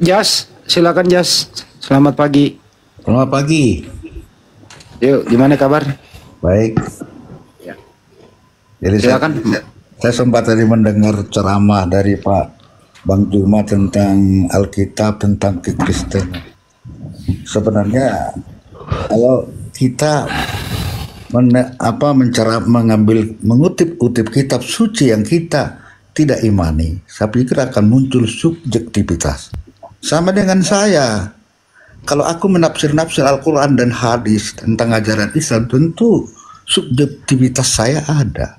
Jas, silakan Jas. Selamat pagi. Selamat pagi. Yuk, gimana kabar? Baik. Ya. Jadi Silakan. saya sempat tadi mendengar ceramah dari Pak Bang Juma tentang Alkitab, tentang kekristenan. Sebenarnya kalau kita mengutip kitab suci yang kita tidak imani, saya pikir akan muncul subjektivitas. Sama dengan saya, kalau aku menafsir Al-Quran dan hadis tentang ajaran Islam, tentu subjektivitas saya ada.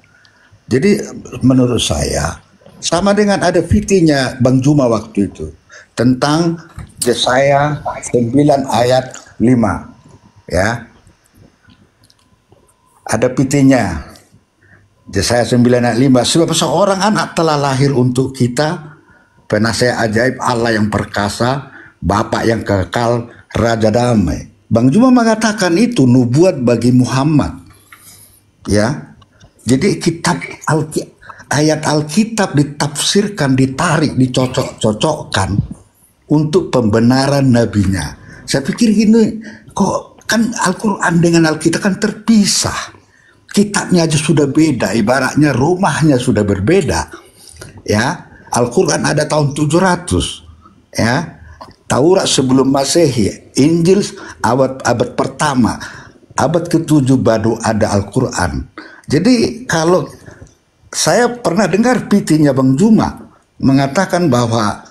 Jadi menurut saya, sama dengan ada fitinya Bang Juma waktu itu, tentang Yesaya 9 ayat 5. Ya, ada fitinya. Yesaya 9 ayat 5, sebab seorang anak telah lahir untuk kita, penasihat ajaib, Allah yang perkasa, Bapa yang kekal, Raja damai. Bang Juma mengatakan itu nubuat bagi Muhammad. Ya. Jadi ayat Alkitab ditafsirkan, ditarik, dicocok-cocokkan untuk pembenaran nabinya. Saya pikir gini, kok kan Al-Quran dengan Alkitab kan terpisah. Kitabnya aja sudah beda, ibaratnya rumahnya sudah berbeda. Ya, Al-Quran ada tahun 700. Ya, Taurat sebelum Masehi, Injil abad pertama, abad ke-7 baru ada Al-Quran. Jadi kalau saya pernah dengar pitinya Bang Juma mengatakan bahwa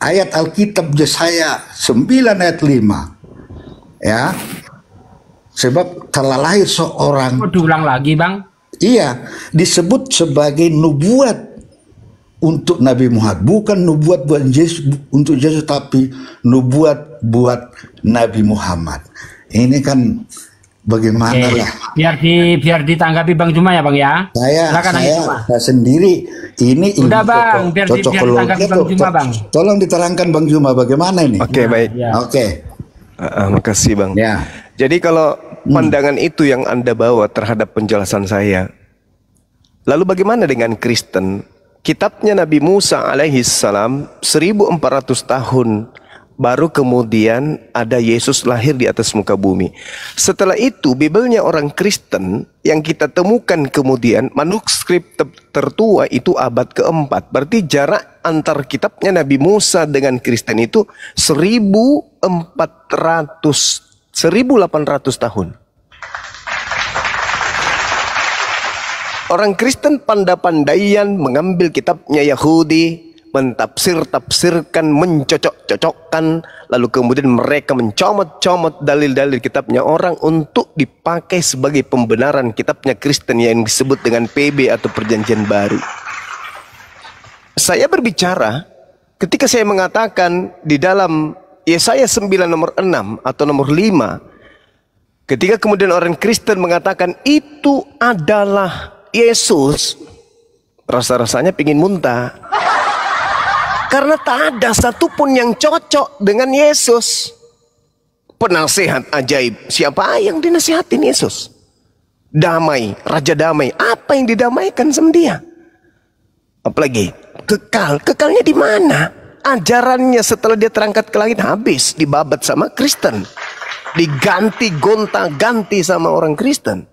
ayat Alkitab Yesaya 9 ayat 5, ya, sebab telah lahir seorang. Oh, diulang lagi Bang? Iya, disebut sebagai nubuat untuk Nabi Muhammad, bukan nubuat buat Yesus, untuk Yesus, tapi nubuat buat Nabi Muhammad. Ini kan bagaimana lah. Biar ditanggapi Bang Juma ya Bang ya. Saya sendiri ini udah Bang, biar ditanggapi Bang Juma Bang. Tolong diterangkan Bang Juma bagaimana ini. Oke, baik. Ya. Oke. Makasih Bang. Ya. Jadi kalau pandangan itu yang Anda bawa terhadap penjelasan saya, lalu bagaimana dengan Kristen? Kitabnya Nabi Musa alaihi salam 1400 tahun baru kemudian ada Yesus lahir di atas muka bumi. Setelah itu Bibelnya orang Kristen yang kita temukan kemudian manuskrip tertua itu abad keempat. Berarti jarak antar kitabnya Nabi Musa dengan Kristen itu 1800 tahun. Orang Kristen pandai-pandaian mengambil kitabnya Yahudi, mentafsir-tafsirkan, mencocok-cocokkan, lalu kemudian mereka mencomot-comot dalil-dalil kitabnya orang untuk dipakai sebagai pembenaran kitabnya Kristen yang disebut dengan PB atau Perjanjian Baru. Saya berbicara ketika saya mengatakan di dalam Yesaya 9 nomor 6 atau nomor 5, ketika kemudian orang Kristen mengatakan itu adalah Yesus, rasa-rasanya pingin muntah. Karena tak ada satupun yang cocok dengan Yesus. Penasihat ajaib, siapa yang dinasihatin Yesus? Damai, Raja damai, apa yang didamaikan sama dia? Apalagi kekalnya di mana? Ajarannya setelah dia terangkat ke langit habis, dibabat sama Kristen, diganti gonta-ganti sama orang Kristen.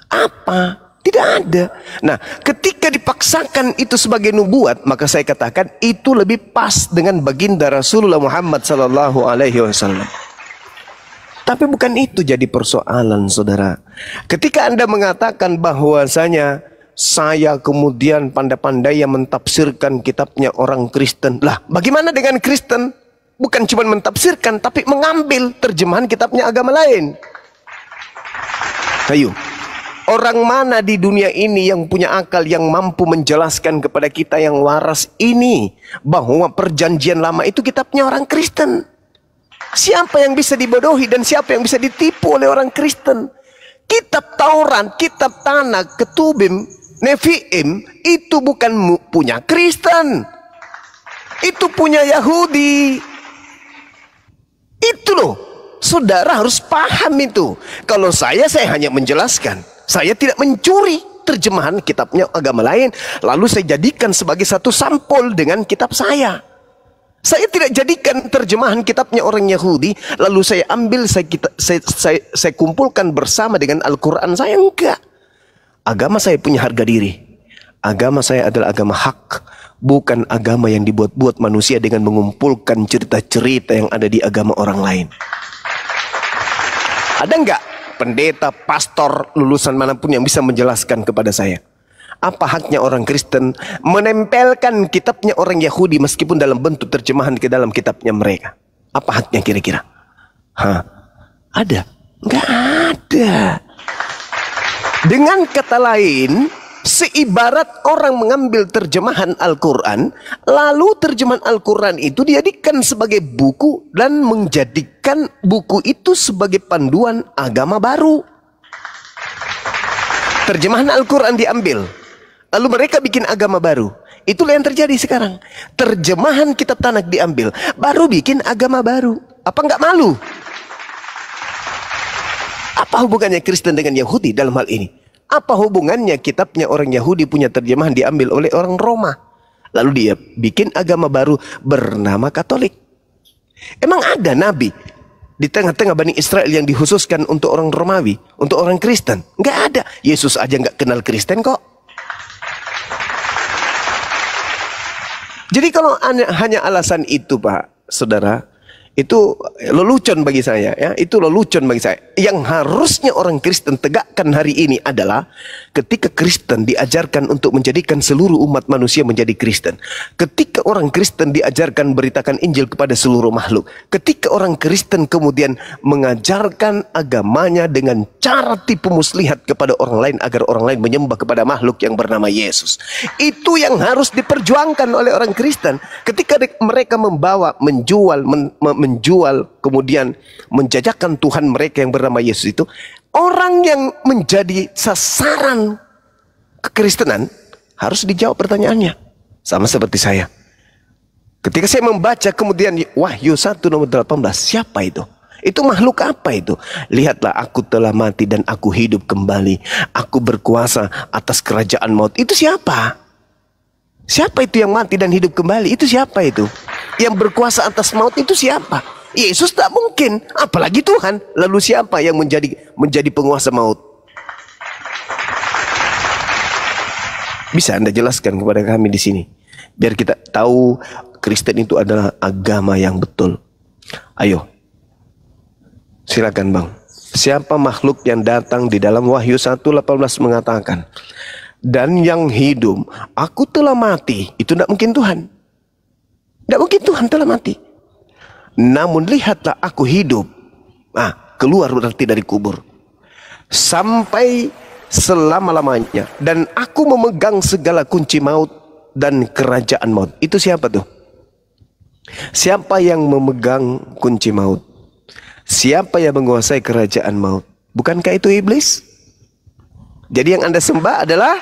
Apa? Tidak ada. Nah, ketika dipaksakan itu sebagai nubuat, maka saya katakan itu lebih pas dengan baginda Rasulullah Muhammad sallallahu alaihi wasallam. Tapi bukan itu jadi persoalan, saudara. Ketika Anda mengatakan bahwasanya saya kemudian pandai-pandai yang mentafsirkan kitabnya orang Kristen. Lah, bagaimana dengan Kristen? Bukan cuma mentafsirkan, tapi mengambil terjemahan kitabnya agama lain. Ayo. Orang mana di dunia ini yang punya akal yang mampu menjelaskan kepada kita yang waras ini bahwa perjanjian lama itu kitabnya orang Kristen? Siapa yang bisa dibodohi dan siapa yang bisa ditipu oleh orang Kristen? Kitab Taurat, kitab Tanakh, Ketubim, Nevi'im itu bukan punya Kristen. Itu punya Yahudi. Itu loh. Saudara harus paham itu. Kalau saya hanya menjelaskan. Saya tidak mencuri terjemahan kitabnya agama lain, lalu saya jadikan sebagai satu sampul dengan kitab saya. Saya tidak jadikan terjemahan kitabnya orang Yahudi, lalu saya ambil, saya kumpulkan bersama dengan Al-Quran saya. Enggak. Agama saya punya harga diri. Agama saya adalah agama hak, bukan agama yang dibuat-buat manusia dengan mengumpulkan cerita-cerita yang ada di agama orang lain. Ada enggak pendeta, pastor, lulusan manapun yang bisa menjelaskan kepada saya apa haknya orang Kristen menempelkan kitabnya orang Yahudi meskipun dalam bentuk terjemahan ke dalam kitabnya mereka? Apa haknya kira-kira? Ada? Enggak ada. Dengan kata lain, seibarat orang mengambil terjemahan Al-Quran, lalu terjemahan Al-Quran itu dijadikan sebagai buku dan menjadikan buku itu sebagai panduan agama baru. Terjemahan Al-Quran diambil, lalu mereka bikin agama baru. Itulah yang terjadi sekarang. Terjemahan kitab Tanakh diambil, baru bikin agama baru. Apa enggak malu? Apa hubungannya Kristen dengan Yahudi dalam hal ini? Apa hubungannya kitabnya orang Yahudi punya terjemahan diambil oleh orang Roma, lalu dia bikin agama baru bernama Katolik? Emang ada nabi di tengah-tengah Bani Israel yang dikhususkan untuk orang Romawi, untuk orang Kristen? Enggak ada. Yesus aja enggak kenal Kristen kok. Jadi kalau hanya alasan itu, Pak, Saudara, itu lelucon bagi saya, ya. Itu lelucon bagi saya. Yang harusnya orang Kristen tegakkan hari ini adalah ketika Kristen diajarkan untuk menjadikan seluruh umat manusia menjadi Kristen. Ketika orang Kristen diajarkan beritakan Injil kepada seluruh makhluk. Ketika orang Kristen kemudian mengajarkan agamanya dengan cara tipu muslihat kepada orang lain agar orang lain menyembah kepada makhluk yang bernama Yesus. Itu yang harus diperjuangkan oleh orang Kristen. Ketika mereka membawa, menjual, kemudian menjajakan Tuhan mereka yang bernama Yesus itu, orang yang menjadi sasaran kekristenan harus dijawab pertanyaannya. Sama seperti saya. Ketika saya membaca kemudian Wahyu 1 nomor 18, siapa itu? Itu makhluk apa itu? Lihatlah, aku telah mati dan aku hidup kembali. Aku berkuasa atas kerajaan maut. Itu siapa? Siapa itu yang mati dan hidup kembali? Itu siapa itu? Yang berkuasa atas maut itu siapa? Yesus tak mungkin, apalagi Tuhan. Lalu siapa yang menjadi penguasa maut? Bisa Anda jelaskan kepada kami di sini, biar kita tahu Kristen itu adalah agama yang betul. Ayo, silakan Bang. Siapa makhluk yang datang di dalam Wahyu 1:18 mengatakan, dan yang hidup, aku telah mati. Itu tidak mungkin Tuhan. Tidak mungkin Tuhan telah mati. Namun lihatlah, aku hidup. Keluar berarti dari kubur. Sampai selama-lamanya. Dan aku memegang segala kunci maut dan kerajaan maut. Itu siapa tuh? Siapa yang memegang kunci maut? Siapa yang menguasai kerajaan maut? Bukankah itu iblis? Jadi yang Anda sembah adalah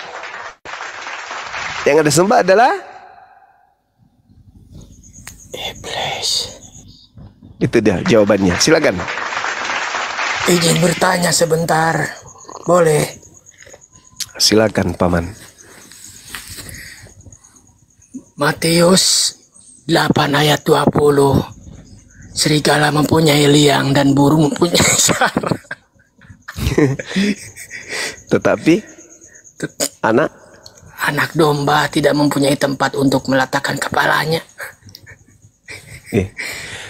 iblis. Itu dia jawabannya. Silakan. Izin bertanya sebentar. Boleh? Silakan Paman. Matius 8 ayat 20. Serigala mempunyai liang dan burung mempunyai sarang. Tetapi anak domba tidak mempunyai tempat untuk meletakkan kepalanya.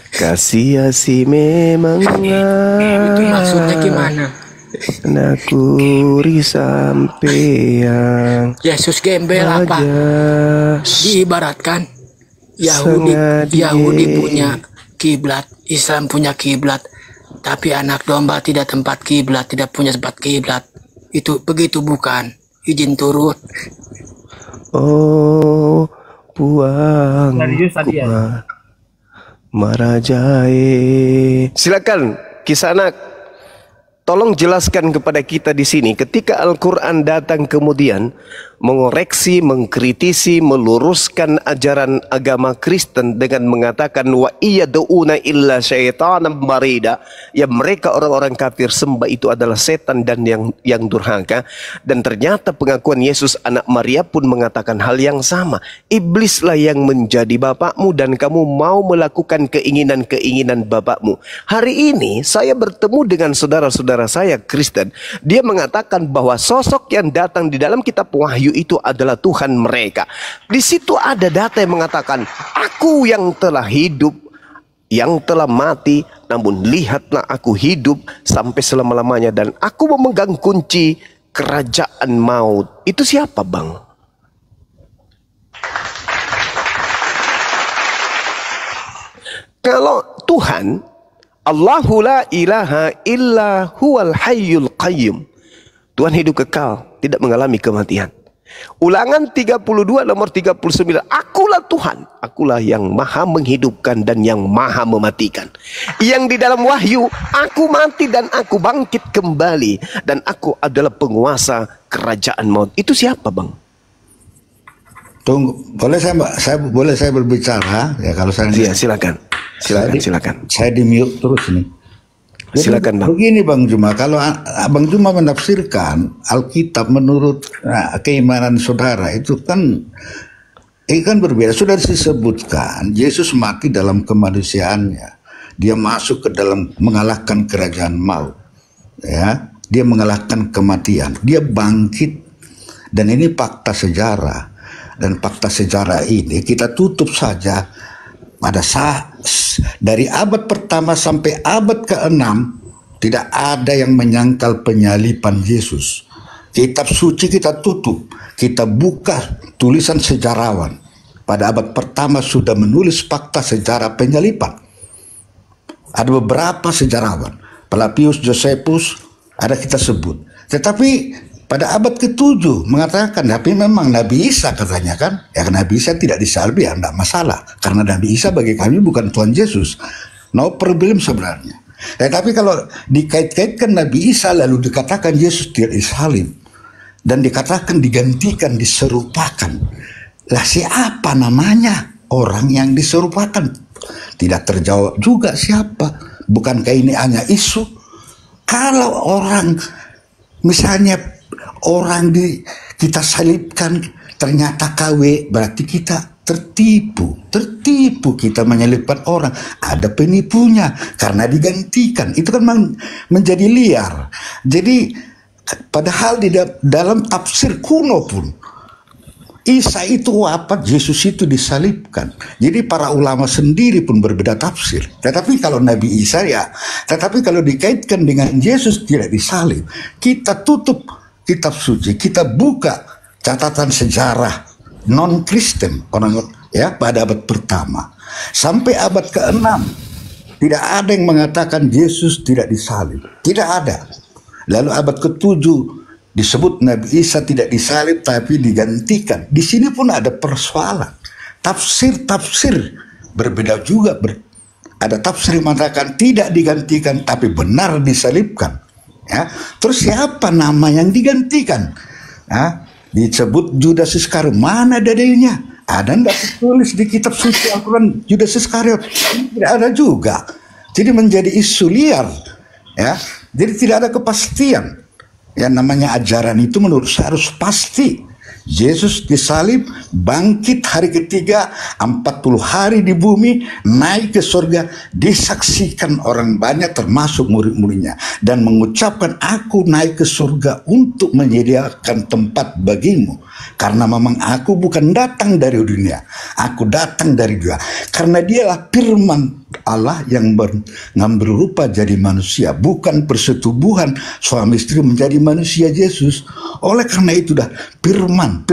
Kasih memangnya. Itu maksudnya gimana? Nakuri sampeang. Yesus gembel apa? Diibaratkan Yahudi punya kiblat, Islam punya kiblat, tapi anak domba tidak tempat kiblat, tidak punya tempat kiblat. Itu begitu bukan? Izin turut. Oh, puang Marajai. Silakan Kisanak, tolong jelaskan kepada kita di sini, ketika Al-Quran datang kemudian mengoreksi, mengkritisi, meluruskan ajaran agama Kristen dengan mengatakan wa iyad'una illa syaitanan marida, ya mereka orang-orang kafir sembah itu adalah setan dan yang durhaka. Dan ternyata pengakuan Yesus anak Maria pun mengatakan hal yang sama. Iblislah yang menjadi bapakmu dan kamu mau melakukan keinginan-keinginan bapakmu. Hari ini saya bertemu dengan saudara-saudara saya Kristen. Dia mengatakan bahwa sosok yang datang di dalam kitab Wahyu itu adalah Tuhan mereka. Di situ ada data yang mengatakan, aku yang telah hidup, yang telah mati, namun lihatlah aku hidup sampai selama-lamanya dan aku memegang kunci kerajaan maut. Itu siapa, Bang? Kalau Tuhan, Allahu la ilaha illa huwal hayyul qayyum. Tuhan hidup kekal, tidak mengalami kematian. Ulangan 32 nomor 39. Akulah Tuhan, akulah yang maha menghidupkan dan yang maha mematikan. Yang di dalam Wahyu, aku mati dan aku bangkit kembali. Dan aku adalah penguasa kerajaan maut. Itu siapa, Bang? Tunggu, boleh saya berbicara? Ya kalau saya... Iya, silakan. Silakan. Saya di mute terus nih. Jadi, silakan, Bang. Begini Bang Juma, kalau Bang Juma menafsirkan Alkitab menurut keimanan saudara itu kan berbeda. Sudah disebutkan Yesus mati dalam kemanusiaannya. Dia masuk ke dalam mengalahkan kerajaan maut. Ya, dia mengalahkan kematian. Dia bangkit dan ini fakta sejarah. Dan fakta sejarah ini kita tutup saja pada saat dari abad pertama sampai abad ke-6 tidak ada yang menyangkal penyaliban Yesus. Kitab suci kita tutup, kita buka tulisan sejarawan. Pada abad pertama sudah menulis fakta sejarah penyaliban. Ada beberapa sejarawan, Flavius Josephus ada kita sebut. Tetapi pada abad ke-7 mengatakan, tapi memang Nabi Isa katanya kan, ya Nabi Isa tidak disalib ya tidak masalah, karena Nabi Isa bagi kami bukan Tuhan Yesus, no problem sebenarnya. Tapi kalau dikait-kaitkan Nabi Isa lalu dikatakan Yesus tidak disalib dan dikatakan digantikan, diserupakan, lah siapa namanya orang yang diserupakan? Tidak terjawab juga siapa. Bukankah ini hanya isu? Kalau orang misalnya orang kita salibkan ternyata KW, berarti kita tertipu kita menyalibkan orang. Ada penipunya karena digantikan. Itu kan menjadi liar. Jadi padahal di dalam tafsir kuno pun Isa itu wafat, Yesus itu disalibkan. Jadi para ulama sendiri pun berbeda tafsir. Tetapi kalau Nabi Isa ya, tetapi kalau dikaitkan dengan Yesus tidak disalib, kita tutup kitab suci, kita buka catatan sejarah non-Kristen orang ya pada abad pertama sampai abad ke-6 tidak ada yang mengatakan Yesus tidak disalib, tidak ada. Lalu abad ke-7 disebut Nabi Isa tidak disalib tapi digantikan. Di sini pun ada persoalan. Tafsir berbeda juga. Ada tafsir yang mengatakan tidak digantikan tapi benar disalibkan. Ya, terus siapa nama yang digantikan? Ya, disebut Judas Iskariot. Mana dalilnya? Ada enggak ditulis di kitab suci Al-Quran Judas Iskariot? Tidak ada juga. Jadi menjadi isu liar. Ya, jadi tidak ada kepastian. Yang namanya ajaran itu menurut saya harus pasti. Yesus disalib, bangkit hari ketiga, 40 hari di bumi, naik ke surga, disaksikan orang banyak termasuk murid-muridnya. Dan mengucapkan, aku naik ke surga untuk menyediakan tempat bagimu. Karena memang aku bukan datang dari dunia, aku datang dari Dia. Karena Dialah firman Allah yang mengambil rupa jadi manusia, bukan persetubuhan suami istri menjadi manusia Yesus. Oleh karena itu dah firman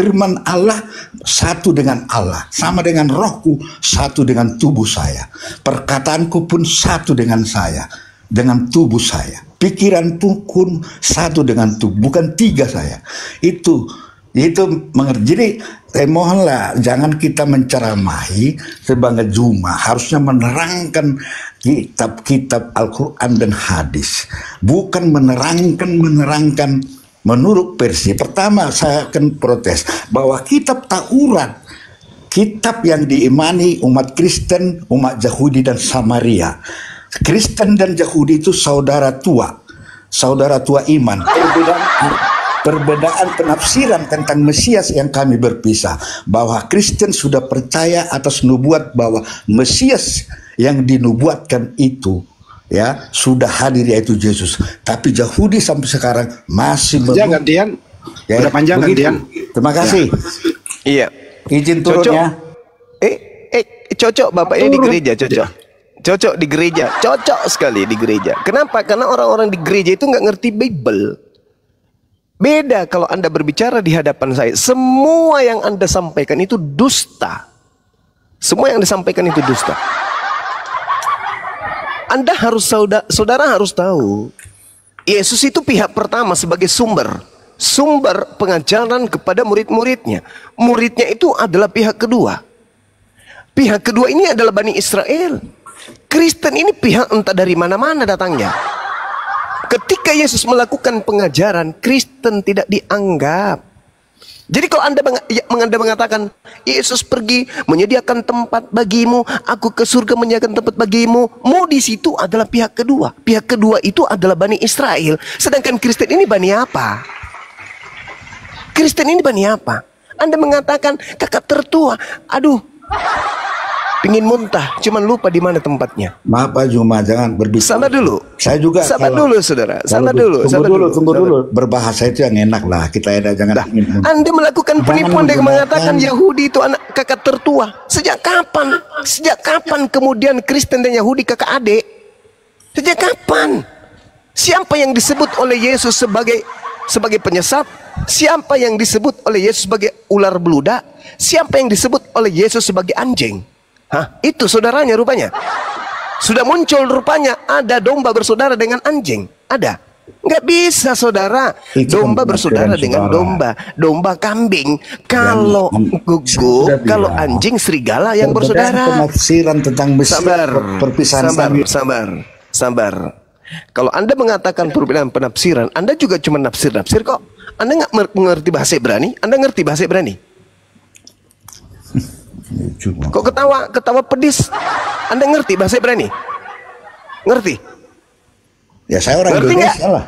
Allah satu dengan Allah, sama dengan rohku satu dengan tubuh saya, perkataanku pun satu dengan saya, dengan tubuh saya, pikiranku pun satu dengan tubuh, bukan tiga saya. Itu mengerti. Jadi mohonlah jangan kita menceramahi sebagai Juma, harusnya menerangkan kitab-kitab Al-Quran dan hadis, bukan menerangkan menurut versi pertama saya akan protes bahwa kitab Taurat, kitab yang diimani umat Kristen, umat Yahudi dan Samaria. Kristen dan Yahudi itu saudara tua iman. Perbedaan penafsiran tentang Mesias yang kami berpisah. Bahwa Kristen sudah percaya atas nubuat bahwa Mesias yang dinubuatkan itu ya sudah hadir, yaitu Yesus. Tapi Yahudi sampai sekarang masih Panjang gantian. ya, Udah panjang begitu. gantian. Terima kasih. Iya. Izin turunnya. Cocok Bapak ini di gereja, cocok di gereja, cocok sekali di gereja. Kenapa? Karena orang-orang di gereja itu nggak ngerti Bible. Beda kalau Anda berbicara di hadapan saya, semua yang Anda sampaikan itu dusta. Semua yang disampaikan itu dusta. Anda harus, saudara harus tahu, Yesus itu pihak pertama sebagai sumber pengajaran kepada murid-muridnya. Muridnya itu adalah pihak kedua. Pihak kedua ini adalah Bani Israel. Kristen ini pihak entah dari mana-mana datangnya. Ketika Yesus melakukan pengajaran, Kristen tidak dianggap. Jadi kalau Anda mengatakan, Yesus pergi menyediakan tempat bagimu, aku ke surga menyediakan tempat bagimu, di situ adalah pihak kedua. Pihak kedua itu adalah Bani Israel. Sedangkan Kristen ini Bani apa? Kristen ini Bani apa? Anda mengatakan kakak tertua, aduh, pingin muntah, cuman lupa di mana tempatnya. Maaf Pak Juma, jangan berbicara. Sabar dulu. Saya juga. Sabar dulu, saudara. Sabar dulu. Tunggu dulu. Berbahasa itu yang enak lah. Kita jangan. Anda melakukan penipuan dengan mengatakan Yahudi itu anak kakak tertua. Sejak kapan? Sejak kapan kemudian Kristen dan Yahudi kakak adik? Sejak kapan? Siapa yang disebut oleh Yesus sebagai penyesat? Siapa yang disebut oleh Yesus sebagai ular beludak? Siapa yang disebut oleh Yesus sebagai anjing? Hah? Itu saudaranya rupanya. Sudah muncul rupanya ada domba bersaudara dengan anjing. Ada? Nggak bisa saudara. Domba bersaudara dengan domba kambing. Kalau gugu, kalau anjing serigala yang bersaudara. Penafsiran tentang perpisahan. Sabar. Kalau Anda mengatakan perbedaan penafsiran, Anda juga cuma nafsir kok. Anda nggak mengerti bahasa Ibrani? Anda ngerti bahasa Ibrani? Kok ketawa pedis? Anda ngerti bahasa Ibrani? Ngerti? Ya saya orang Indonesia lah.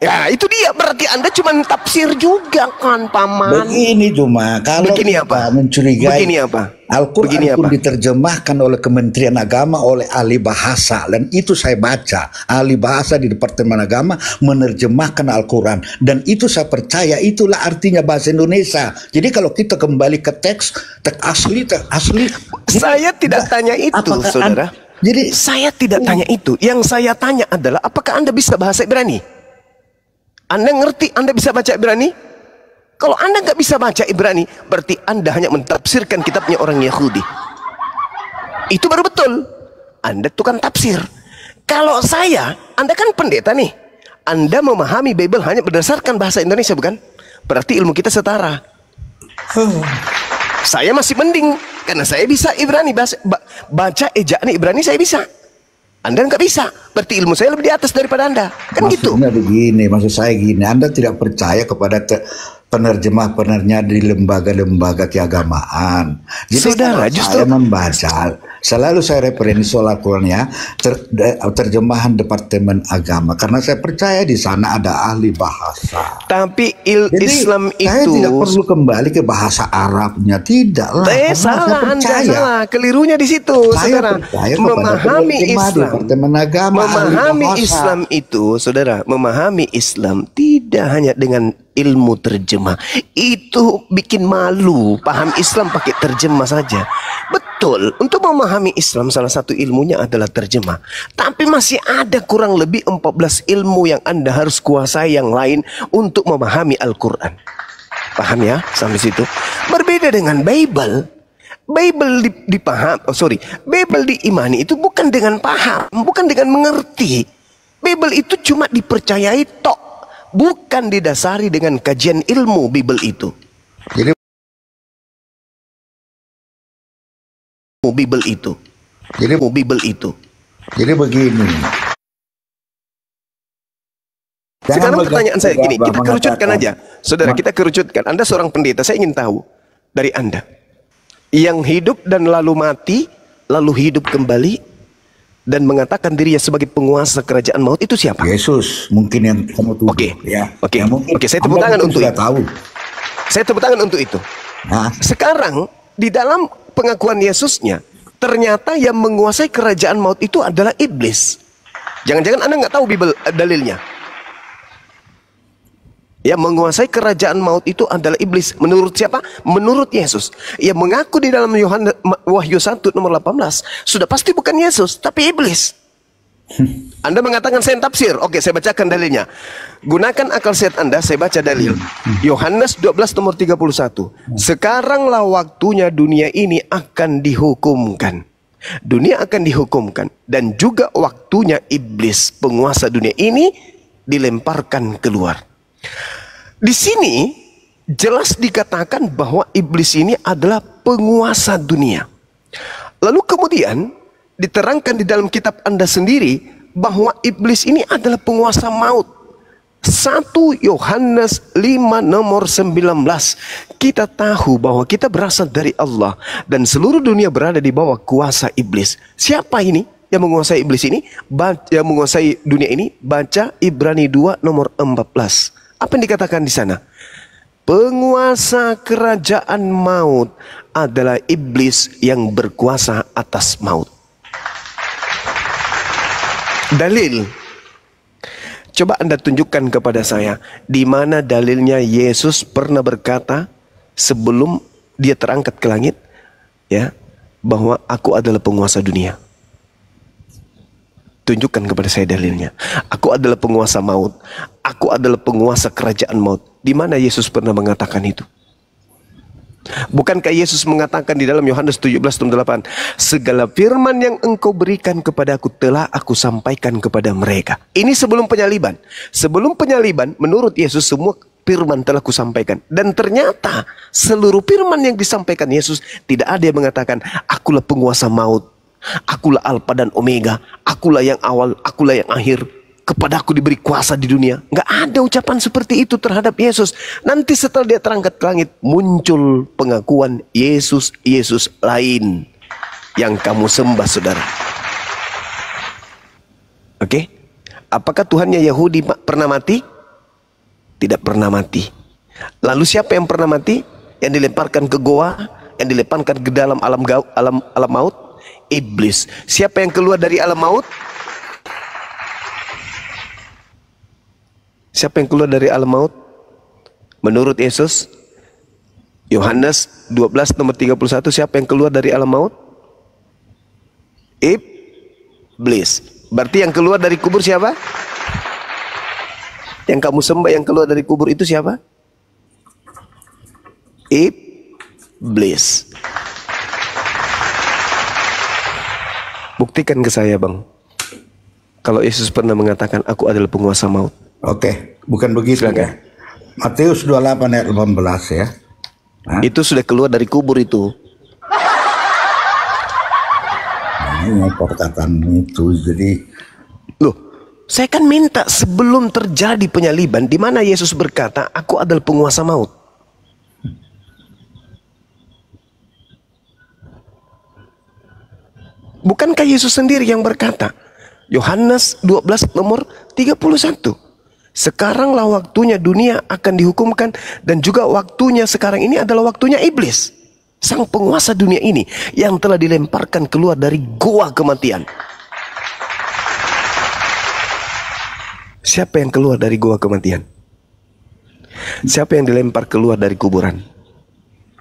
Ya itu dia, berarti Anda cuma tafsir juga kan paman. Begini cuma kalau begini apa? Mencurigai begini apa? Al-Quran pun diterjemahkan oleh Kementerian Agama oleh ahli bahasa, dan itu saya baca ahli bahasa di Departemen Agama menerjemahkan Al-Quran, dan itu saya percaya itulah artinya bahasa Indonesia. Jadi kalau kita kembali ke teks asli saya tidak tanya itu, saudara. Jadi saya tidak tanya itu. Yang saya tanya adalah apakah Anda bisa bahasa Ibrani? Anda ngerti, Anda bisa baca Ibrani? Kalau Anda nggak bisa baca Ibrani, berarti Anda hanya mentafsirkan kitabnya orang Yahudi. Itu baru betul. Anda tukang tafsir. Kalau saya, Anda kan pendeta nih. Anda memahami Bible hanya berdasarkan bahasa Indonesia, bukan? Berarti ilmu kita setara. Saya masih mending, karena saya bisa Ibrani. Baca ejaan Ibrani saya bisa. Anda nggak bisa, berarti ilmu saya lebih di atas daripada Anda. Kan gitu. Maksud saya gini, Anda tidak percaya kepada penerjemah-penerjemah di lembaga-lembaga keagamaan. Jadi saudara, saya membaca, selalu saya referensi soal Al-Quran ya, terjemahan Departemen Agama, karena saya percaya di sana ada ahli bahasa. Tapi Islam saya itu tidak perlu kembali ke bahasa Arabnya, tidaklah. Salah, Anda salah. Kelirunya di situ, saudara. Memahami Islam, Departemen Agama, memahami Islam itu, saudara, memahami Islam tidak hanya dengan ilmu terjemah. Itu bikin malu. Paham Islam pakai terjemah saja. Betul, untuk memahami Islam salah satu ilmunya adalah terjemah. Tapi masih ada kurang lebih 14 ilmu yang Anda harus kuasai yang lain untuk memahami Al-Quran. Paham ya sampai situ? Berbeda dengan Bible. Bible Bible diimani itu bukan dengan paham, bukan dengan mengerti. Bible itu cuma dipercayai tok, bukan didasari dengan kajian ilmu Bible itu. Jadi Bible itu. Jadi begini. Sekarang pertanyaan saya gini, kita kerucutkan mengatakan. aja. Saudara, kita kerucutkan. Anda seorang pendeta, saya ingin tahu dari Anda. Yang hidup dan lalu mati, lalu hidup kembali, dan mengatakan dirinya sebagai penguasa kerajaan maut, itu siapa? Yesus, mungkin yang kamu tuduh. Oke. Ya. Oke. Ya, mungkin Oke, saya tepuk Anda tangan mungkin untuk sudah itu. tahu. Saya tepuk tangan untuk itu. Nah, Sekarang, di dalam pengakuan Yesusnya, ternyata yang menguasai kerajaan maut itu adalah iblis. Jangan-jangan Anda nggak tahu dalilnya. Yang menguasai kerajaan maut itu adalah iblis. Menurut siapa? Menurut Yesus. Yang mengaku di dalam Wahyu 1 nomor 18. Sudah pasti bukan Yesus, tapi iblis. Anda mengatakan saya tafsir. Oke, saya bacakan dalilnya. Gunakan akal sehat Anda, saya baca dalil. Yohanes 12 nomor 31. Sekaranglah waktunya dunia ini akan dihukumkan. Dunia akan dihukumkan. Dan juga waktunya iblis, penguasa dunia ini, dilemparkan keluar. Di sini jelas dikatakan bahwa iblis ini adalah penguasa dunia. Lalu kemudian diterangkan di dalam kitab Anda sendiri bahwa iblis ini adalah penguasa maut. 1 Yohanes 5 nomor 19. Kita tahu bahwa kita berasal dari Allah dan seluruh dunia berada di bawah kuasa iblis. Siapa ini yang menguasai iblis ini? Yang menguasai dunia ini? Baca Ibrani 2 nomor 14. Apa yang dikatakan di sana? Penguasa kerajaan maut adalah iblis yang berkuasa atas maut. Dalil. Coba Anda tunjukkan kepada saya di mana dalilnya Yesus pernah berkata sebelum dia terangkat ke langit, ya, bahwa aku adalah penguasa dunia. Tunjukkan kepada saya dalilnya. Aku adalah penguasa maut. Aku adalah penguasa kerajaan maut. Di mana Yesus pernah mengatakan itu? Bukankah Yesus mengatakan di dalam Yohanes 17:8, segala firman yang engkau berikan kepada aku telah aku sampaikan kepada mereka. Ini sebelum penyaliban. Sebelum penyaliban, menurut Yesus semua firman telah kusampaikan. Dan ternyata seluruh firman yang disampaikan Yesus, tidak ada yang mengatakan, akulah penguasa maut. Akulah Alfa dan Omega. Akulah yang awal, akulah yang akhir. Kepada aku diberi kuasa di dunia. Nggak ada ucapan seperti itu terhadap Yesus. Nanti setelah dia terangkat ke langit, muncul pengakuan Yesus lain yang kamu sembah, saudara. Oke? Apakah Tuhannya Yahudi pernah mati? Tidak pernah mati. Lalu siapa yang pernah mati? Yang dilemparkan ke goa, yang dilemparkan ke dalam alam maut? Iblis. Siapa yang keluar dari alam maut? Siapa yang keluar dari alam maut? Menurut Yesus, Yohanes 12 nomor 31, siapa yang keluar dari alam maut? Iblis. Berarti yang keluar dari kubur siapa? Yang kamu sembah yang keluar dari kubur itu siapa? Iblis. Buktikan ke saya, Bang. Kalau Yesus pernah mengatakan, aku adalah penguasa maut. Oke, bukan begitu ya. Matius 28 ayat 18 ya. Hah? Itu sudah keluar dari kubur itu. Nah, ini perkataan itu. Jadi, Loh, saya kan minta sebelum terjadi penyaliban, di mana Yesus berkata, aku adalah penguasa maut. Bukankah Yesus sendiri yang berkata? Yohanes 12 nomor 31. Sekaranglah waktunya dunia akan dihukumkan dan juga waktunya sekarang ini adalah waktunya iblis. Sang penguasa dunia ini yang telah dilemparkan keluar dari goa kematian. Siapa yang keluar dari goa kematian? Siapa yang dilempar keluar dari kuburan?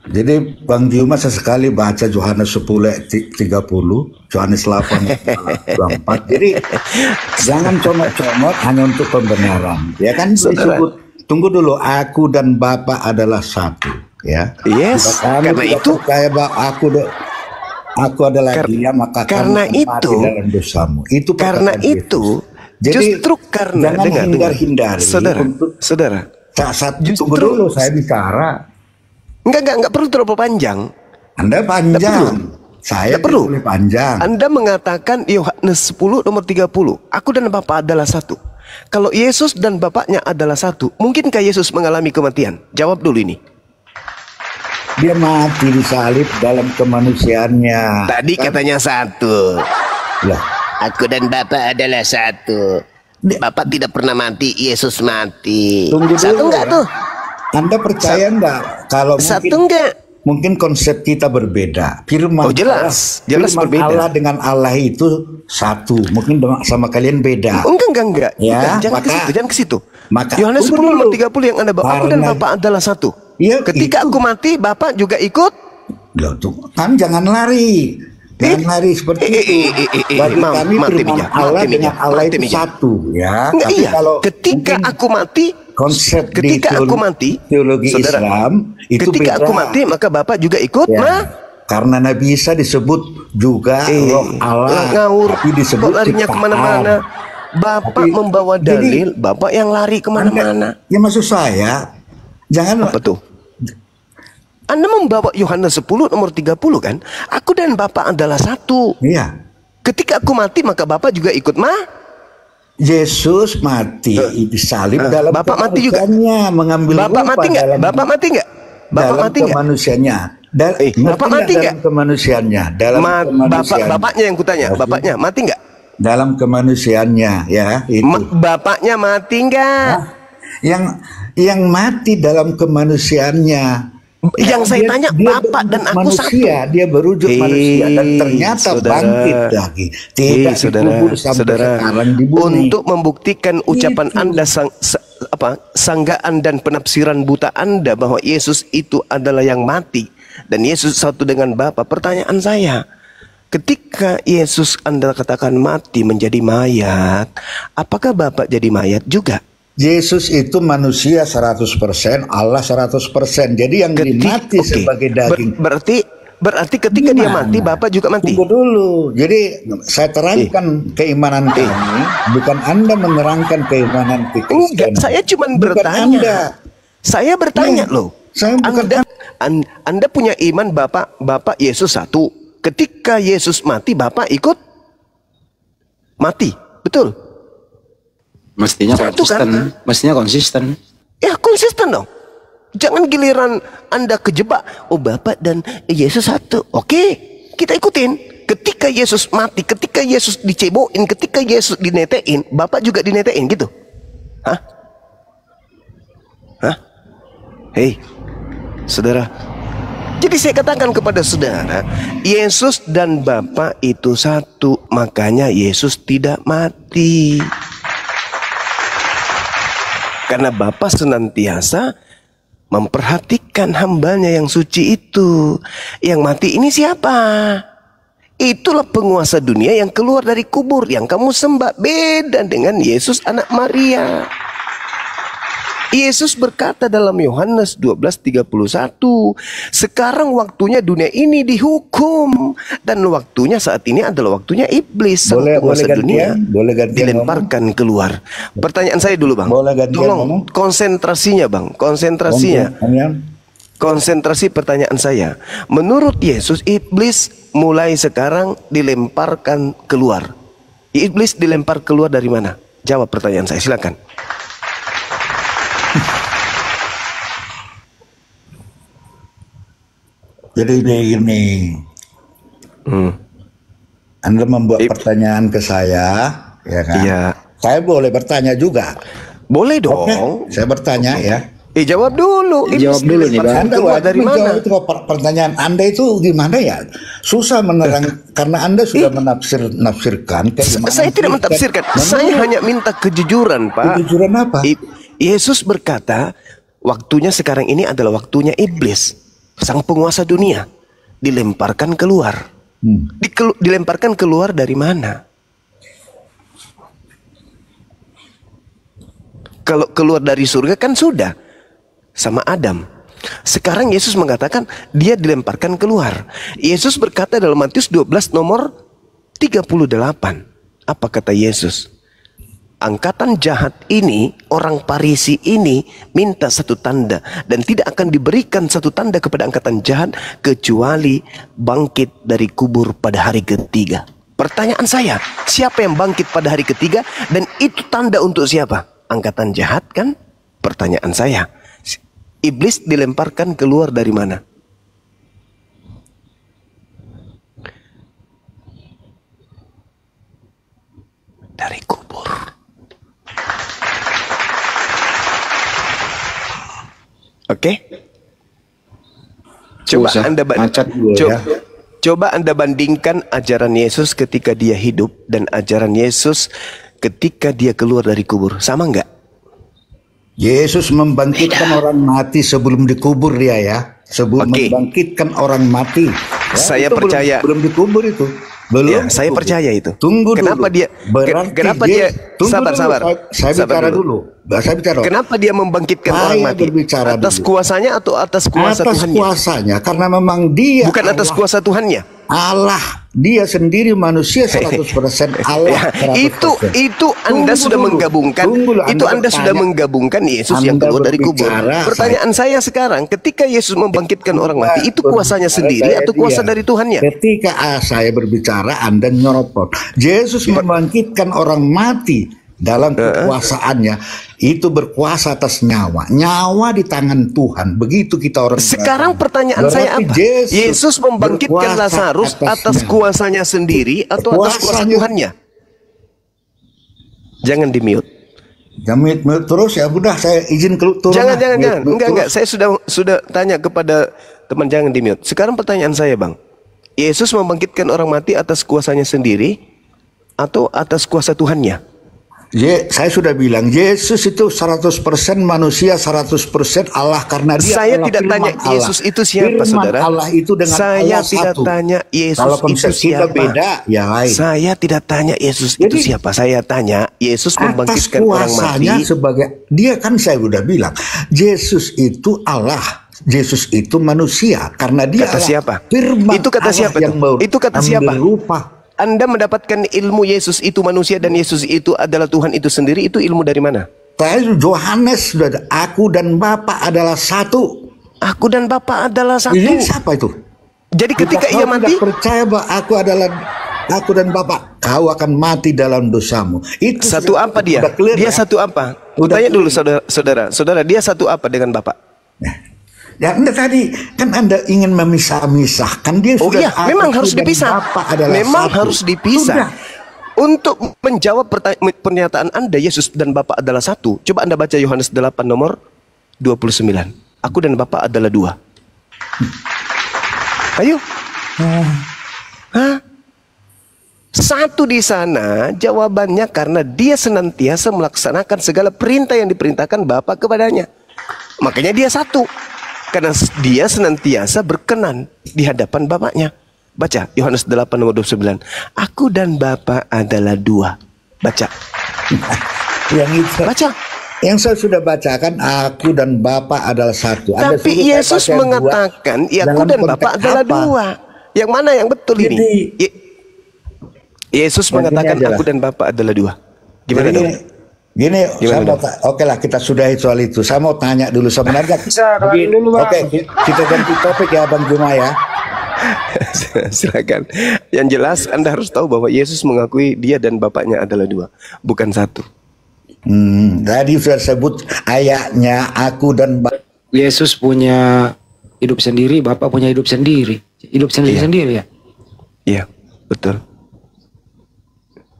Jadi Bang Juma sesekali baca Yohanes 10 ayat 30, Yohanes 8 24. Jadi jangan comot-comot hanya untuk pembenaran. Ya kan disebut, tunggu dulu, aku dan Bapa adalah satu, ya. Yes, karena itu percaya bahwa aku adalah dia, maka karena kamu itu mati dalam dosamu. Itu karena itu Yesus. Jadi, justru karena jangan hindar-hindari saudara. Saat tunggu dulu saya bicara. Enggak perlu terlalu panjang. Anda panjang. Saya perlu. Boleh panjang. Anda mengatakan Yohanes 10 nomor 30. Aku dan Bapa adalah satu. Kalau Yesus dan Bapaknya adalah satu, mungkinkah Yesus mengalami kematian? Jawab dulu ini. Dia mati disalib dalam kemanusiaannya. Tadi katanya satu. Lah, Aku dan Bapak adalah satu. Bapak tidak pernah mati, Yesus mati. tunggu Satu dulu enggak ya. tuh? Anda percaya enggak kalau Satu mungkin enggak? mungkin konsep kita berbeda. Firman Oh, jelas. Jelas firman berbeda. Allah dengan Allah itu satu. Mungkin sama kalian beda. Enggak. Ya, Jangan ke maka- situ, jangan ke situ. maka- Yohanes tunggu 10 nomor dulu. 30 yang Anda bawa. Aku dan Karena- Bapak adalah satu. Iya, Ketika itu. aku mati, Bapak juga ikut. Loh, tuh, kan jangan lari. Jangan lari seperti itu. Bagi kami firman Allah dengan Allah itu satu, ya. Enggak, Tapi iya. kalau Ketika mungkin aku mati, konsep ketika di aku mati, teologi saudara, Islam itu ketika beda. aku mati, maka Bapak juga ikut. Ya. Nah, Karena Nabi Isa disebut juga roh Allah, ngawur. tapi disebut Kok larinya ciptaan. kemana-mana? Bapak Tapi- membawa jadi- dalil, Bapak yang lari kemana-mana. Ya maksud saya, jangan Apa tuh? Anda membawa Yohanes 10 nomor 30 kan? Aku dan Bapak adalah satu. Iya. Ketika aku mati, maka Bapak juga ikut Yesus mati disalib dalam Bapak mati juga. kemanusiaannya, mengambil Bapak rupa mati nggak? dalam Bapak mati nggak? Bapak dalam mati nggak? kemanusiaannya. Bapak Ngerti mati nggak nggak? dalam kemanusiaannya? Dalam kemanusiaannya. Bapaknya yang kutanya, Oke. bapaknya mati nggak? Dalam kemanusiaannya, ya itu. Bapaknya mati nggak? Yang mati dalam kemanusiaannya. Yang saya tanya, Bapak dan aku manusia, dia berujuk manusia dan ternyata bangkit lagi. Tidak dikubur sampai sekarang di bumi. Untuk membuktikan ucapan Anda sanggaan dan penafsiran buta Anda bahwa Yesus itu adalah yang mati dan Yesus satu dengan Bapa. Pertanyaan saya, ketika Yesus Anda katakan mati menjadi mayat, apakah Bapak jadi mayat juga? Yesus itu manusia 100%, Allah 100%. Jadi yang dimati Oke. sebagai daging. Berarti ketika dia mati, Bapak juga mati. Tunggu dulu. Jadi saya terangkan keimanan kami, bukan Anda menerangkan keimanan Kristen. Enggak, saya cuma Bukan bertanya. Anda. Saya bertanya Nih, loh. saya bukan Anda punya iman Bapak Yesus satu. Ketika Yesus mati, Bapak ikut mati. Betul? Mestinya Satu kan? konsisten. Mestinya konsisten. Ya konsisten dong. Jangan giliran Anda kejebak. Oh, Bapak dan Yesus satu. Oke, kita ikutin. Ketika Yesus mati, ketika Yesus dicebokin, ketika Yesus dinetein, Bapak juga dinetein gitu. Hah? Hei, saudara. Jadi saya katakan kepada saudara, Yesus dan Bapa itu satu, makanya Yesus tidak mati. Karena Bapa senantiasa memperhatikan hambanya yang suci itu. Yang mati ini siapa? Itulah penguasa dunia yang keluar dari kubur, yang kamu sembah. Beda dengan Yesus anak Maria. Yesus berkata dalam Yohanes 12:31, sekarang waktunya dunia ini dihukum dan waktunya saat ini adalah waktunya iblis sang penguasa dunia dilemparkan keluar. Pertanyaan saya dulu, Bang. Tolong konsentrasinya, Bang. Konsentrasi pertanyaan saya. Menurut Yesus, iblis mulai sekarang dilemparkan keluar. Iblis dilempar keluar dari mana? Jawab pertanyaan saya, silakan. Jadi begini, Anda membuat pertanyaan ke saya, ya kan? Iya. Saya boleh bertanya juga. Boleh dong. Oke, saya bertanya ya. Jawab dulu. Jawab dulu nih, Bang. Anda Keluar dari mana? menjawab itu pertanyaan Anda itu gimana ya? Susah menerang karena Anda sudah menafsirkan. Saya tidak mentafsirkan. Saya hanya minta kejujuran, Pak. Kejujuran apa? Yesus berkata, waktunya sekarang ini adalah waktunya iblis, sang penguasa dunia, dilemparkan keluar. Dilemparkan keluar dari mana? Kalau keluar dari surga kan sudah sama Adam. Sekarang Yesus mengatakan dia dilemparkan keluar. Yesus berkata dalam Matius 12 nomor 38. Apa kata Yesus? Angkatan jahat ini, orang Farisi ini minta satu tanda dan tidak akan diberikan satu tanda kepada angkatan jahat kecuali bangkit dari kubur pada hari ketiga. Pertanyaan saya, siapa yang bangkit pada hari ketiga? Dan itu tanda untuk siapa? Angkatan jahat kan? Pertanyaan saya, iblis dilemparkan keluar dari mana? Dari kubur. Oke? Coba Usah Anda macet dulu ya. Coba Anda bandingkan ajaran Yesus ketika dia hidup dan ajaran Yesus ketika dia keluar dari kubur. Sama nggak? Yesus membangkitkan orang mati sebelum dikubur dia ya. Sebelum membangkitkan orang mati. Ya, Saya itu percaya. belum dikubur itu. Belum. Ya, saya percaya itu. Tunggu kenapa dulu. dia? Berarti Kenapa dia? tunggu Sabar. Saya bicara dulu. Saya bicara. Kenapa dia membangkitkan orang mati? Berbicara Atas dulu. kuasanya atau atas kuasa atas Tuhannya? kuasanya, karena memang dia Bukan atas kuasa Tuhannya. Allah, dia sendiri manusia 100% Allah. Ya, 100%. itu Anda sudah menggabungkan. Itu Anda sudah menggabungkan Yesus yang keluar dari kubur. Pertanyaan saya sekarang, ketika Yesus membangkitkan orang mati, itu kuasanya sendiri atau kuasa dari Tuhannya? Ketika saya berbicara, Anda nyeropot. Yesus membangkitkan orang mati dalam kekuasaannya, itu berkuasa atas nyawa. Nyawa di tangan Tuhan. Begitu kita orang. Sekarang pertanyaan saya apa? Yesus membangkitkan Lazarus atas kuasanya sendiri atau atas kuasa Tuhannya? Jangan di-mute. Jangan mute terus ya, udah saya izin turun. Jangan. Enggak. Saya sudah tanya kepada teman, jangan di-mute. Sekarang pertanyaan saya, Bang. Yesus membangkitkan orang mati atas kuasanya sendiri atau atas kuasa Tuhannya? Saya sudah bilang Yesus itu 100% manusia, 100% Allah, karena dia saya Allah, tidak tanya Allah. Yesus itu siapa, firman saudara. Allah itu dengan saya Allah tidak satu. tanya Yesus Kalau itu konsep kita siapa. beda, ya lain. Saya tidak tanya Yesus itu siapa. Saya tanya Yesus membangkitkan orang mati. Sebagai dia kan, saya sudah bilang Yesus itu Allah. Yesus itu manusia karena dia kata Allah. siapa? Firman Itu kata Allah siapa yang itu kata siapa? Berupa. Anda mendapatkan ilmu Yesus itu manusia dan Yesus itu adalah Tuhan itu sendiri, itu ilmu dari mana? Yohanes sudah ada, aku dan Bapa adalah satu. Aku dan Bapa adalah satu. Ini siapa itu? Jadi ketika ia mati, percaya bahwa aku dan Bapa, kau akan mati dalam dosamu. Itu satu apa dia? Dia satu apa? Tanya dulu saudara, dia satu apa dengan Bapa? Ya, Anda tadi kan Anda ingin memisah-misahkan dia. Iya, memang harus dipisah. Memang harus dipisah. Untuk menjawab pernyataan Anda, Yesus dan Bapa adalah satu. Coba Anda baca Yohanes 8 nomor 29. Aku dan Bapa adalah dua. Ayo. Satu di sana, jawabannya karena dia senantiasa melaksanakan segala perintah yang diperintahkan Bapa kepadanya. Makanya dia satu. Karena dia senantiasa berkenan di hadapan Bapaknya. Baca Yohanes 8 nomor 29. Aku dan Bapa adalah dua. Baca. Yang itu. Baca. Yang saya sudah bacakan, aku dan Bapa adalah satu. Tapi Yesus mengatakan, aku dan Bapa adalah dua. Yang mana yang betul ini? Yesus mengatakan aku dan Bapa adalah dua. Gimana dong? Gini, oke lah, kita sudahi soal itu. Saya mau tanya dulu sebenarnya. Oke, kita ganti topik ya Bang Juma ya. Silakan. Yang jelas Anda harus tahu bahwa Yesus mengakui dia dan Bapaknya adalah dua, bukan satu. Tadi sudah sebut ayatnya aku dan Bapak. Yesus punya hidup sendiri, Bapak punya hidup sendiri. Hidup sendiri-sendiri ya? Iya, betul.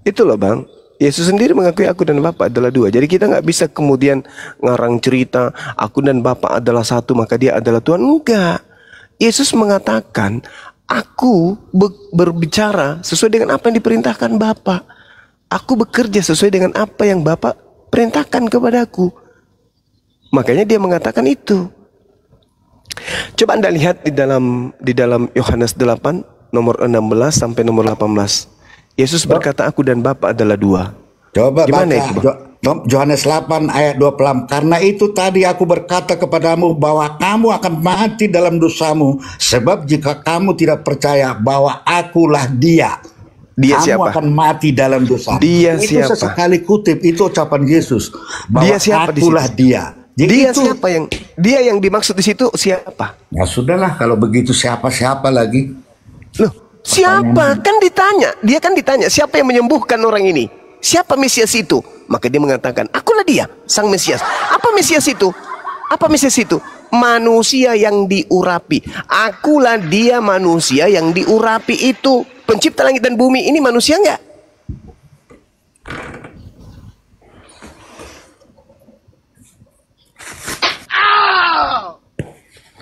Itu loh Bang. Yesus sendiri mengakui aku dan Bapa adalah dua. Jadi kita nggak bisa kemudian ngarang cerita aku dan Bapa adalah satu maka dia adalah Tuhan. Enggak. Yesus mengatakan aku berbicara sesuai dengan apa yang diperintahkan Bapa. Aku bekerja sesuai dengan apa yang Bapa perintahkan kepadaku. Makanya dia mengatakan itu. Coba Anda lihat di dalam Yohanes 8 nomor 16 sampai nomor 18. Yesus berkata aku dan Bapa adalah dua. Coba gimana baca itu, Yohanes 8 ayat 28. Karena itu tadi aku berkata kepadamu bahwa kamu akan mati dalam dosamu. Sebab jika kamu tidak percaya bahwa akulah dia, kamu siapa? akan mati dalam dosa. Dia itu siapa? sesekali kutip itu ucapan Yesus. Bahwa Dia siapa akulah dia. Jadi dia itu, siapa dia yang dimaksud di situ siapa? Ya sudahlah kalau begitu siapa-siapa lagi. Loh, Siapa? Kan ditanya. Dia kan ditanya, siapa yang menyembuhkan orang ini? Siapa Mesias itu? Maka dia mengatakan, akulah dia, sang Mesias. Apa Mesias itu? Apa Mesias itu? Manusia yang diurapi. Akulah dia manusia yang diurapi itu. Pencipta langit dan bumi ini manusia enggak?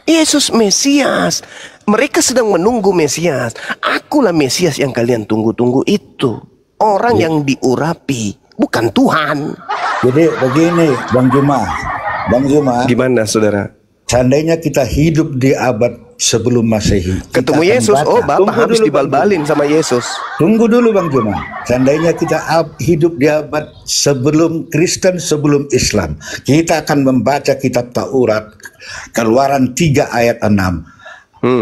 Yesus Mesias. Mereka sedang menunggu Mesias. Akulah Mesias yang kalian tunggu-tunggu itu. Orang yang diurapi, bukan Tuhan. Jadi begini, Bang Juma. Bang Juma, Gimana saudara? seandainya kita hidup di abad sebelum Masehi, kita Ketemu akan Yesus, baca. oh Bapak Tunggu habis dulu, Bang dibal-balin sama Yesus. Tunggu dulu Bang Juma. Seandainya kita hidup di abad sebelum Kristen, sebelum Islam, kita akan membaca kitab Taurat, Keluaran 3 ayat 6.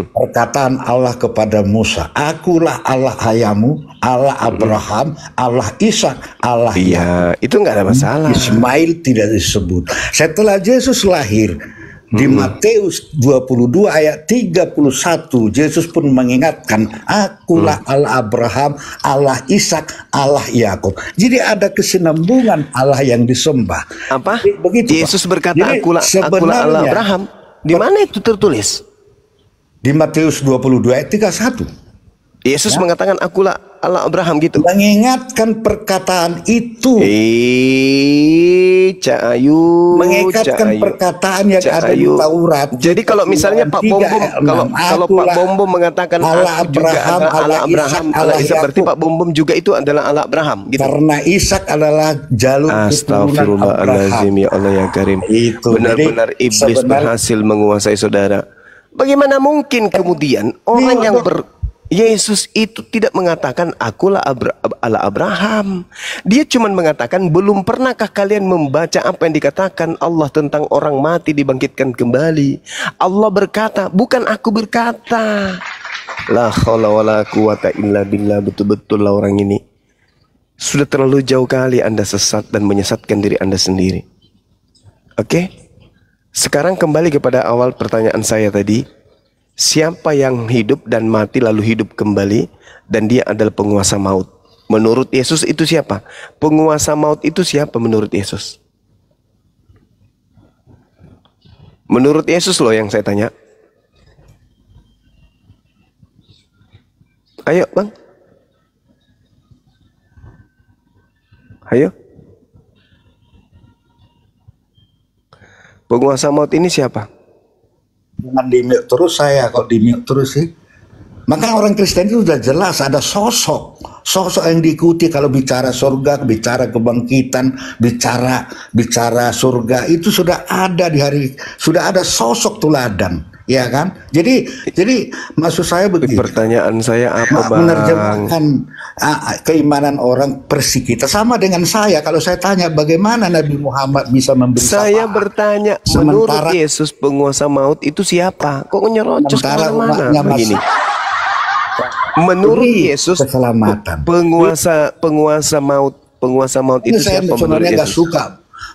Perkataan Allah kepada Musa, akulah Allah ayahmu, Allah Abraham, Allah Ishak, Allah Iya, itu nggak ada masalah. Ismail tidak disebut. Setelah Yesus lahir di Matius 22 ayat 31, Yesus pun mengingatkan, akulah Allah Abraham, Allah Ishak, Allah Yakub. Jadi ada kesinambungan Allah yang disembah. Apa? Begitu, Yesus Pak. berkata, Jadi akulah Allah sebenarnya Abraham. Di mana itu tertulis? di Matius 22 ayat 31. Yesus mengatakan akulah Allah Abraham gitu. Mengingatkan perkataan itu. Cak Ayu. Mengingatkan perkataan yang ada di Taurat. Jadi kalau misalnya Pak Bombom, kalau Pak Bombom mengatakan Allah aku juga Abraham, Allah Allah Abraham, Ishak, Allah Allah Ishak, berarti Yakub. Pak Bombom juga itu adalah Allah Abraham gitu. Karena Ishak adalah jalur keturunan Astagfirullahaladzim, Abraham. ya Allah ya Karim. Itu. Benar-benar Jadi, iblis berhasil menguasai saudara. Bagaimana mungkin kemudian orang yang Yesus itu tidak mengatakan akulah Allah Abraham. Dia cuma mengatakan, belum pernahkah kalian membaca apa yang dikatakan Allah tentang orang mati dibangkitkan kembali. Allah berkata, bukan aku berkata. La haula wala quwata illa billah. Betul-betul lah orang ini. Sudah terlalu jauh kali Anda sesat dan menyesatkan diri Anda sendiri. Oke? Sekarang kembali kepada awal pertanyaan saya tadi. Siapa yang hidup dan mati lalu hidup kembali dan dia adalah penguasa maut? Menurut Yesus itu siapa? Penguasa maut itu siapa menurut Yesus? Menurut Yesus loh yang saya tanya. Ayo Bang. Ayo. Penguasa maut ini siapa? Jangan di-mute terus saya, kok di-mute terus sih. Maka orang Kristen itu sudah jelas ada sosok yang diikuti. Kalau bicara surga, bicara kebangkitan, bicara surga, itu sudah ada di hari, sudah ada sosok teladan, ya kan? Jadi maksud saya begini. Pertanyaan saya apa Bang? Menerjemahkan keimanan orang persi kita sama dengan saya. Kalau saya tanya bagaimana Nabi Muhammad bisa memberi Saya syafaat, bertanya, sementara menurut Yesus penguasa maut itu siapa? Kok nyerocos sementara kemana-mana umatnya begini? masih Menurut beri Yesus keselamatan. penguasa maut Ini itu saya siapa menurut sebenarnya nggak Yesus? suka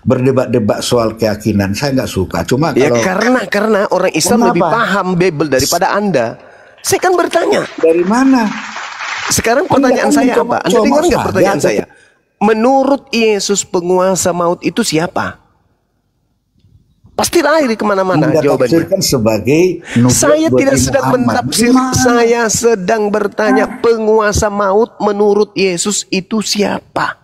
berdebat-debat soal keyakinan. Saya nggak suka. Cuma Ya kalau karena orang Islam Kenapa? lebih paham Bible daripada Anda. Saya kan bertanya. dari mana? Sekarang Anda pertanyaan kan saya mencoba- apa? Anda dengar nggak saja. pertanyaan saya? Menurut Yesus penguasa maut itu siapa? Pasti lari kemana-mana Anda jawabannya. tafsirkan sebagai nubuat Saya buat tidak Nabi sedang Muhammad. mentafsir. Gimana? Saya sedang bertanya penguasa maut menurut Yesus itu siapa?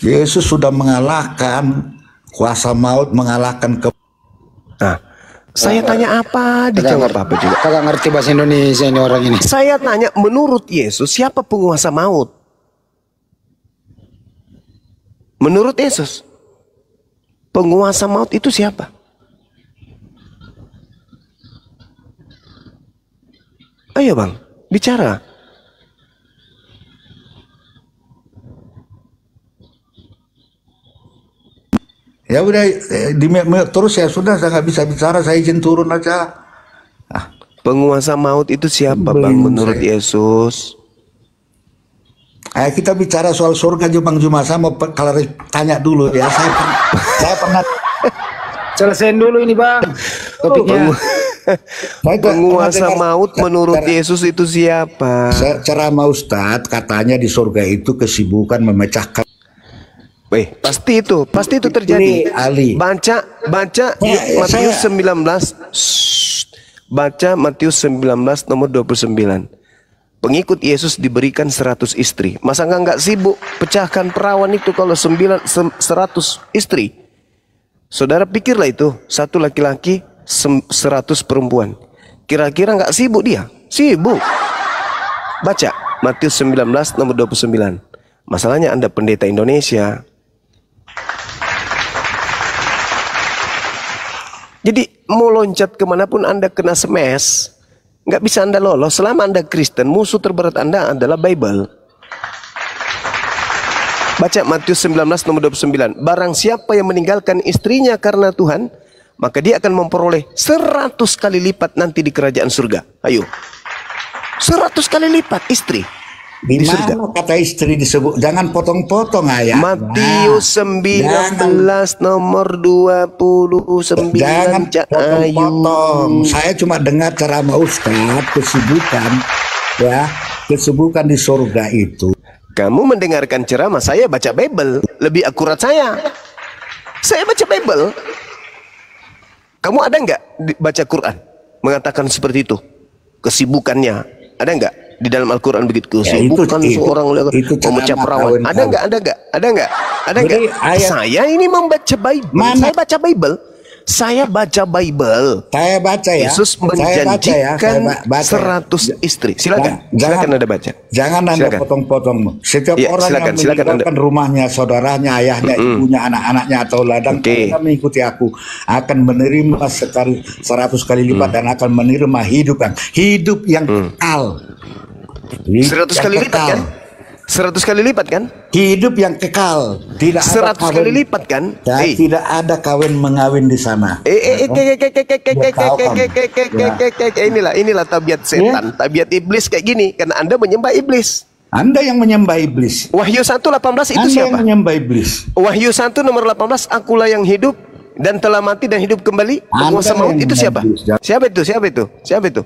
Yesus sudah mengalahkan kuasa maut, mengalahkan ke Nah, saya tanya apa? Dijawab apa juga? Kagak ngerti bahasa Indonesia ini orang ini. Saya tanya menurut Yesus siapa penguasa maut? Menurut Yesus penguasa maut itu siapa? Ayo Bang, bicara. Ya udah terus ya sudah, saya nggak bisa bicara, saya izin turun aja. Penguasa maut itu siapa Bang Belum menurut saya. Yesus? Kita bicara soal surga Bang Juma. Saya mau kalau tanya dulu ya. Saya pernah Selesaiin dulu ini bang topiknya. Penguasa maut menurut Yesus itu siapa? Ceramah Ustadz katanya di surga itu kesibukan memecahkan. Pasti itu terjadi. Ini Ali. Baca Matius 19. Baca Matius 19 nomor 29. Pengikut Yesus diberikan 100 istri. Masa nggak sibuk pecahkan perawan itu kalau 100 istri? Saudara pikirlah itu, satu laki-laki 100 perempuan. Kira-kira nggak sibuk dia? Sibuk. Baca Matius 19 nomor 29. Masalahnya Anda pendeta Indonesia. Jadi mau loncat kemanapun Anda kena smash. Nggak bisa Anda lolos selama Anda Kristen. Musuh terberat Anda adalah Bible. Baca Matius 19 nomor 29. Barang siapa yang meninggalkan istrinya karena Tuhan, maka dia akan memperoleh 100 kali lipat nanti di kerajaan surga. Ayo. 100 kali lipat istri Di mana kata istri disebut? Jangan potong-potong ayat. Matius 19 nomor 29. Jangan potong-potong. Saya cuma dengar ceramah Ustadz kesibukan di surga itu. Kamu mendengarkan ceramah, saya baca Bible. Lebih akurat saya. Saya baca Bible. Kamu ada nggak baca Quran mengatakan seperti itu? Kesibukannya ada nggak? Di dalam Al-Quran begitu, kesibukan seorang memecah perawan. Ada nggak? Saya ini membaca Bible. Saya baca Bible. Saya baca ya. Yesus menjanjikan 100 istri. Silakan Anda baca. Jangan Anda potong-potong. Setiap orang yang meninggalkan rumahnya, saudaranya, ayahnya, ibunya, anak-anaknya atau ladang, karena mengikuti aku akan menerima 100 kali lipat dan akan menerima hidup yang kekal. 100 kali lipat kan? 100 kali lipat kan? Hidup yang kekal. Tidak 100 kali lipat kan? Tidak ada kawin mengawin di sana. Inilah tabiat setan, tabiat iblis kayak gini karena Anda menyembah iblis. Anda yang menyembah iblis. Wahyu 1:18 itu Anda siapa? yang menyembah iblis. Wahyu 1 nomor 18, akulah yang hidup dan telah mati dan hidup kembali. Penguasa maut itu siapa? Siapa itu?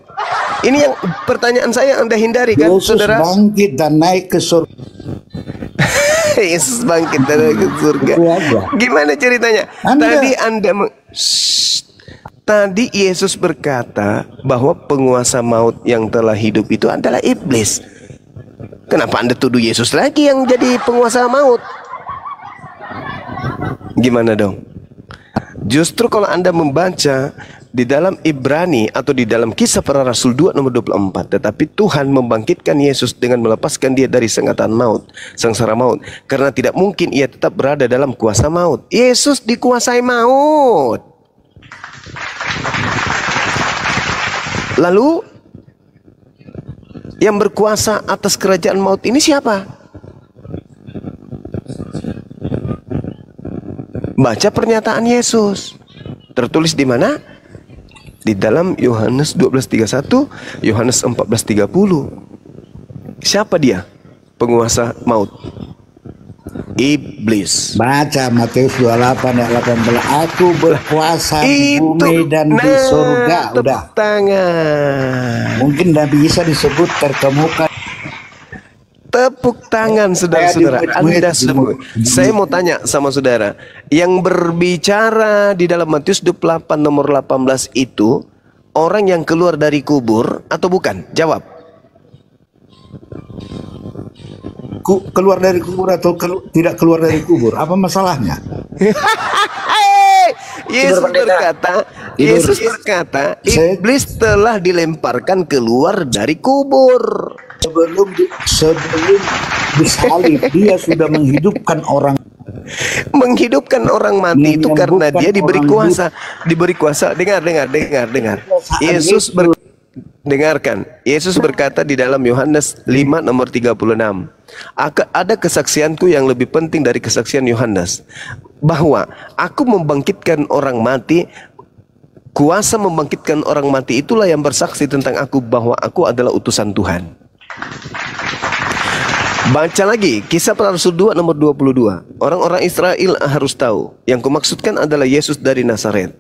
Ini yang pertanyaan saya Anda hindari kan, Yesus saudara? bangkit dan naik ke surga. Yesus bangkit dan naik ke surga. Gimana ceritanya? Tadi Yesus berkata bahwa penguasa maut yang telah hidup itu adalah iblis. Kenapa Anda tuduh Yesus lagi yang jadi penguasa maut? Gimana dong? Justru kalau Anda membaca di dalam Ibrani atau di dalam Kisah Para Rasul 2 nomor 24, tetapi Tuhan membangkitkan Yesus dengan melepaskan dia dari sengatan maut, sengsara maut, karena tidak mungkin ia tetap berada dalam kuasa maut. Yesus dikuasai maut. Lalu yang berkuasa atas kerajaan maut ini siapa? Baca pernyataan Yesus. Tertulis di mana? Di dalam Yohanes 12:31, Yohanes 14:30. Siapa dia? Penguasa maut. Iblis. Baca Matius 28 ayat 18. Aku berkuasa di bumi dan di surga. Udah. Tangan. Mungkin tidak bisa disebut terkemuka. Tepuk tangan saudara-saudara. Anda semua. Saya mau tanya sama saudara, yang berbicara di dalam Matius 28 nomor 18 itu orang yang keluar dari kubur atau bukan? Jawab. Keluar dari kubur atau tidak keluar dari kubur? Apa masalahnya? Yesus berkata, iblis telah dilemparkan keluar dari kubur. Sebelum disalib, dia sudah menghidupkan orang mati itu karena dia diberi kuasa. Dengar. Yesus berkata di dalam Yohanes 5 nomor 36, ada kesaksianku yang lebih penting dari kesaksian Yohanes, bahwa aku membangkitkan orang mati. Kuasa membangkitkan orang mati itulah yang bersaksi tentang aku bahwa aku adalah utusan Tuhan. Baca lagi Kisah Para Rasul 2 nomor 22. Orang-orang Israel harus tahu, yang kumaksudkan adalah Yesus dari Nazaret.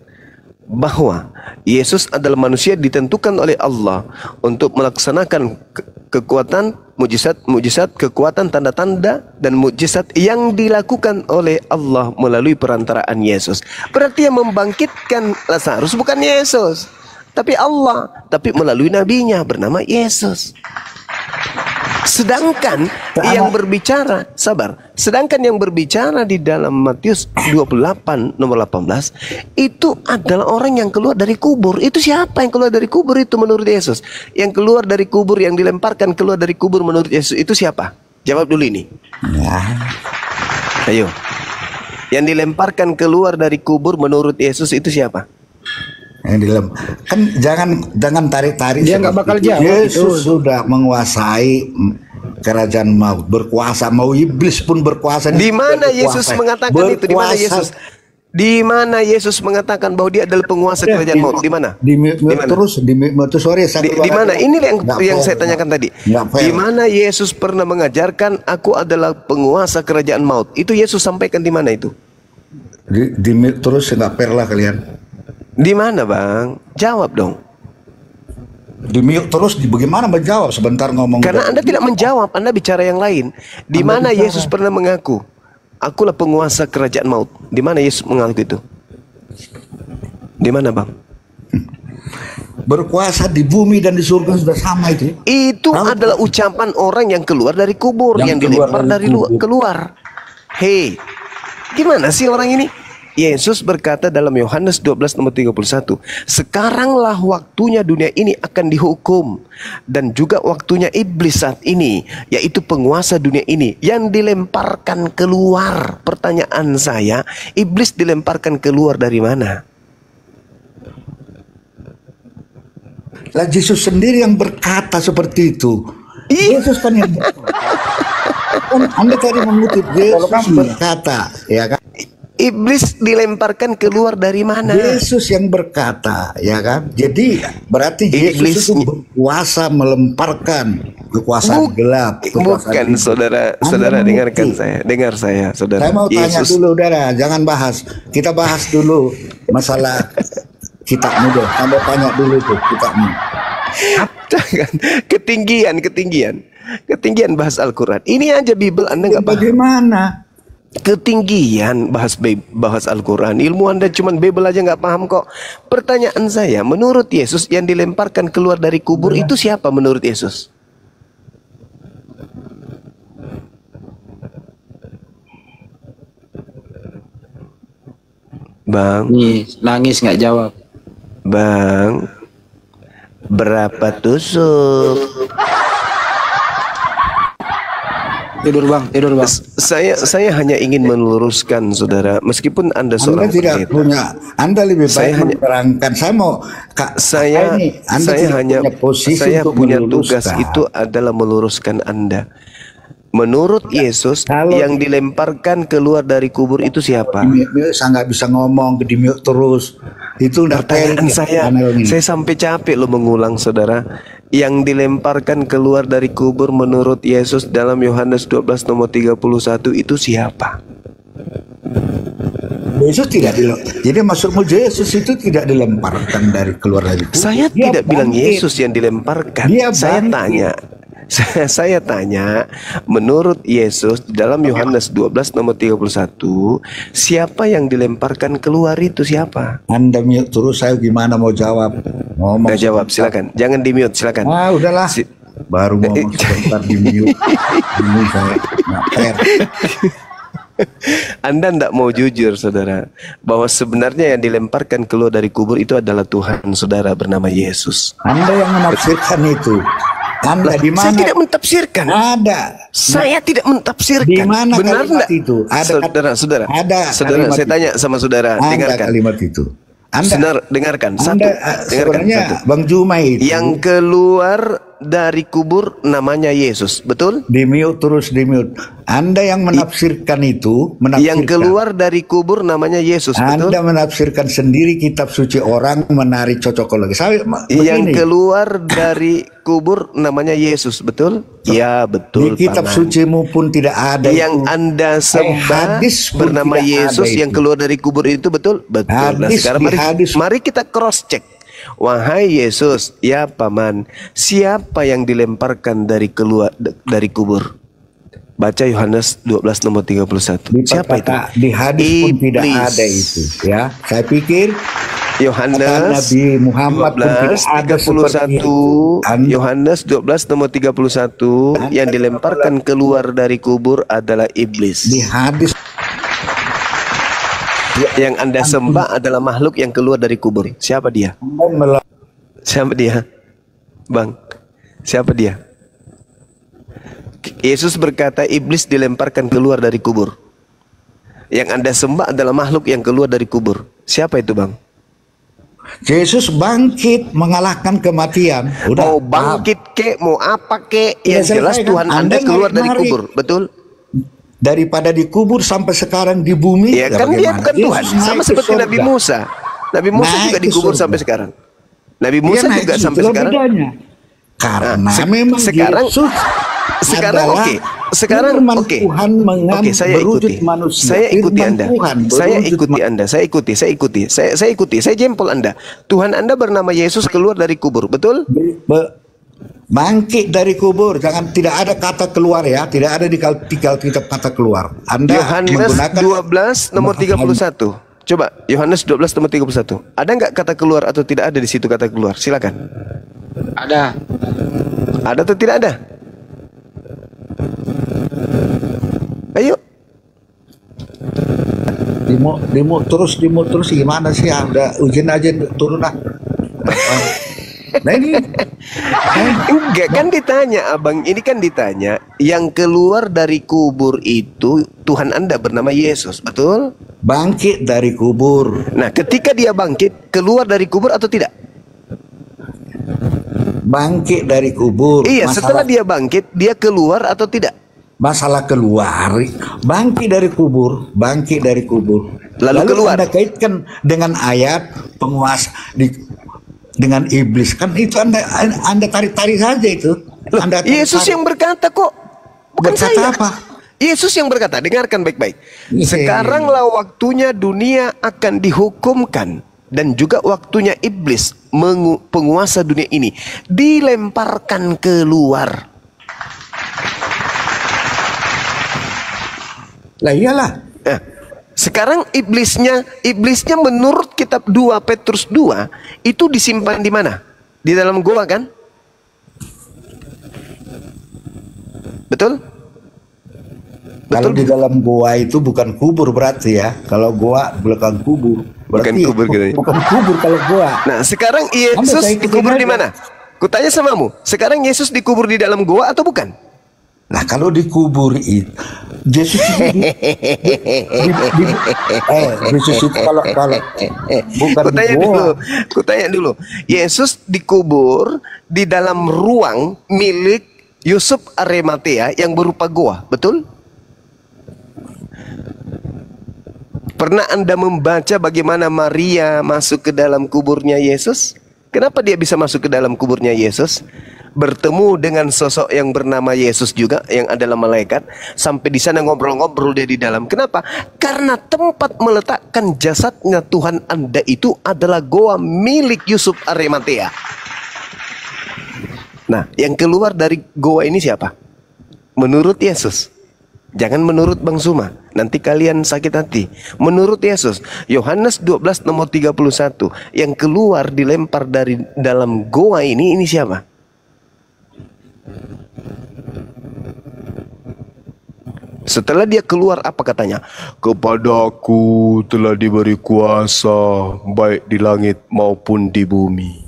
bahwa Yesus adalah manusia ditentukan oleh Allah untuk melaksanakan kekuatan, mujizat, kekuatan, tanda-tanda dan mujizat yang dilakukan oleh Allah melalui perantaraan Yesus. Berarti yang membangkitkan Lazarus bukan Yesus, tapi Allah, tapi melalui nabinya bernama Yesus. Sedangkan yang berbicara, sedangkan yang berbicara di dalam Matius 28 nomor 18 itu adalah orang yang keluar dari kubur. Itu siapa yang keluar dari kubur itu menurut Yesus? Yang keluar dari kubur, yang dilemparkan keluar dari kubur menurut Yesus itu siapa? Jawab dulu ini. Ayo. Yang dilemparkan keluar dari kubur menurut Yesus itu siapa? Kan jangan tarik-tarik. Dia nggak bakal jawab. Yesus sudah menguasai kerajaan maut, berkuasa. Mau iblis pun berkuasa. Di mana Yesus mengatakan itu? Di mana Yesus? Di mana Yesus mengatakan bahwa dia adalah penguasa kerajaan maut? Di mana? Di mana? Ini yang saya tanyakan tadi. Di mana Yesus pernah mengajarkan aku adalah penguasa kerajaan maut? Itu Yesus sampaikan di mana itu? Di terus nggak fair lah kalian. Di mana bang? Jawab dong. Di mute terus, bagaimana menjawab? Sebentar ngomong. Karena Anda tidak menjawab, Anda bicara yang lain. Di mana Yesus pernah mengaku, akulah penguasa kerajaan maut? Di mana Yesus mengaku itu? Di mana bang? Berkuasa di bumi dan di surga sudah sama itu. Itu adalah ucapan orang yang keluar dari kubur, yang dilempar dari keluar. Hei, gimana sih orang ini? Yesus berkata dalam Yohanes 12 nomor 31, sekaranglah waktunya dunia ini akan dihukum, dan juga waktunya iblis saat ini, yaitu penguasa dunia ini yang dilemparkan keluar. Pertanyaan saya, iblis dilemparkan keluar dari mana? Lah Yesus sendiri yang berkata seperti itu. Yesus kan yang Anda tadi mengutip Yesus berkata, ya kan? Iblis dilemparkan keluar dari mana? Yesus yang berkata, ya kan? Jadi berarti Yesus itu berkuasa melemparkan kekuasaan gelap. Bukan, saudara dengarkan saya, dengar saya, saudara. Saya mau tanya dulu, saudara, jangan bahas. Kita bahas dulu masalah kitabmu deh. Anda tanya dulu tuh kitabmu. Jangan ketinggian bahas Al-Quran. Ini aja Bible Anda nggak paham. Bagaimana? Ketinggian bahas Al-Quran. Ilmu Anda cuman Bible aja nggak paham kok. Pertanyaan saya, menurut Yesus yang dilemparkan keluar dari kubur itu siapa menurut Yesus? Bang, nangis nggak jawab. Bang, berapa tusuk? Tidur bang. Saya hanya ingin meluruskan, saudara. Meskipun Anda seorang tidak punya, Anda lebih baik menerangkan. Saya punya tugas itu adalah meluruskan Anda. Menurut Yesus, yang dilemparkan keluar dari kubur itu siapa? Saya nggak bisa ngomong, di mute terus. Itu pertanyaan saya sampai capek lo mengulang, saudara. Yang dilemparkan keluar dari kubur menurut Yesus dalam Yohanes 12 nomor 31 itu siapa? Yesus tidak jadi maksudmu Yesus itu tidak dilemparkan dari keluar dari kubur. Saya tidak bilang Yesus yang dilemparkan. Saya tanya, menurut Yesus dalam Yohanes 12 nomor 31, siapa yang dilemparkan keluar itu siapa? Anda mute terus, saya gimana mau jawab? Ngomong. Nggak jawab, silakan. Jangan di mute, silakan. Udahlah. Baru ngomong sebentar di mute. Ini saya nggak fair. Anda tidak mau jujur, saudara, bahwa sebenarnya yang dilemparkan keluar dari kubur itu adalah Tuhan saudara bernama Yesus. Anda yang menafsirkan itu. Anda di mana? Saya tidak mentafsirkan. Saya tidak mentafsirkan. Di mana benar kalimat itu? Saudara. Saya tanya sama saudara. Dengarkan kalimat itu. Anda dengarkan. Dengarkan satu. Bang Jumai itu. Yang keluar dari kubur namanya Yesus, betul? Di mute terus di mute. Anda yang menafsirkan itu, Yang keluar dari kubur namanya Yesus, betul? Anda menafsirkan sendiri kitab suci orang, menarik cocokologi. Yang keluar dari kubur namanya Yesus, betul? Ya, betul. Di kitab sucimu pun tidak ada yang itu. Anda sembah Hadis pun bernama tidak Yesus ada yang itu. keluar dari kubur itu, betul? Betul. Nah, Hadis sekarang di hadis. mari kita cross check. Wahai Yesus, ya paman, siapa yang dilemparkan dari kubur? Baca Yohanes 12 nomor 31. Siapa itu? Di hadis pun tidak Iblis. ada itu, ya. Saya pikir Yohanes Nabi Muhammad pun tidak ada seperti itu. 12:31. Yohanes 12 nomor 31, yang dilemparkan keluar dari kubur adalah iblis. Di hadis Yang Anda sembah adalah makhluk yang keluar dari kubur. Siapa dia? Siapa dia? Bang, siapa dia? Yesus berkata iblis dilemparkan keluar dari kubur. Yang Anda sembah adalah makhluk yang keluar dari kubur. Siapa itu, Bang? Yesus bangkit mengalahkan kematian. Udah, Mau bangkit kek, mau apa kek, Ya, yang jelas selesai, kan? Tuhan Anda keluar dari narik-narik. kubur, betul? Daripada dikubur sampai sekarang di bumi. Ya kan dia bagaimana? bukan Tuhan. Yesus Sama naik ke seperti surga. Nabi Musa. Nabi Musa Naik juga ke dikubur surga. sampai sekarang. Nabi Dia Musa naik juga ke sampai surga, sekarang. bedanya. Karena Nah, memang sekarang Yesus adalah oke. Sekarang firman oke. Tuhan Oke, saya berwujud ikuti. manusia. Saya ikuti Firman Anda. Tuhan Saya berwujud ikuti Anda. Saya ikuti. Saya jempol Anda. Tuhan Anda bernama Yesus keluar dari kubur, betul? Bangkit dari kubur. Jangan, tidak ada kata keluar, ya. Tidak ada di kitab kata keluar. Anda Yohanes menggunakan 12 nomor 31. Coba Yohanes 12 nomor 31. Ada nggak kata keluar atau tidak ada di situ kata keluar? Silakan. Ada. Ada atau tidak ada? Ayo. Dimuk terus gimana sih? Ya, udah ujian aja turun lah. Nah ini Enggak kan ditanya, Abang. Ini kan ditanya yang keluar dari kubur itu Tuhan Anda bernama Yesus, betul? bangkit dari kubur. Nah, ketika dia bangkit, keluar dari kubur atau tidak? Bangkit dari kubur. Iya, setelah dia bangkit, dia keluar atau tidak? Masalah keluar, bangkit dari kubur, bangkit dari kubur. Lalu keluar. Anda kaitkan dengan ayat penguasa dengan iblis, kan itu Anda tarik-tarik saja itu. Loh, Anda Yesus yang berkata kok, bukan Berkata saya. apa? Yesus yang berkata, dengarkan baik-baik. Iya. Sekaranglah waktunya dunia akan dihukumkan, dan juga waktunya iblis penguasa dunia ini dilemparkan keluar. Lah iyalah. Nah, sekarang iblisnya menurut kitab 2 Petrus 2 itu disimpan di mana? Di dalam gua kan? Betul? Kalau di dalam gua itu bukan kubur berarti ya. Kalau gua bukan kubur. Berarti Bukan kubur katanya. bukan kubur kalau gua. Nah, sekarang Yesus saya ikutin dikubur di aja. mana? Kutanya samamu, sekarang Yesus dikubur di dalam gua atau bukan? Nah kalau dikubur itu Yesus itu Yesus itu kalau bukan Kutanya dulu. Yesus dikubur di dalam ruang milik Yusuf Arimatea yang berupa goa, betul? Pernah Anda membaca bagaimana Maria masuk ke dalam kuburnya Yesus? Kenapa dia bisa masuk ke dalam kuburnya Yesus? Bertemu dengan sosok yang bernama Yesus juga, yang adalah malaikat. Sampai di sana ngobrol-ngobrol dia di dalam. Kenapa? Karena tempat meletakkan jasadnya Tuhan Anda itu adalah goa milik Yusuf Arimatea. Nah, yang keluar dari goa ini siapa? Menurut Yesus. Jangan menurut Bang Suma, nanti kalian sakit hati. Menurut Yesus, Yohanes 12 nomor 31, yang keluar dilempar dari dalam goa ini siapa? Setelah dia keluar, apa katanya? Kepadaku telah diberi kuasa baik di langit maupun di bumi.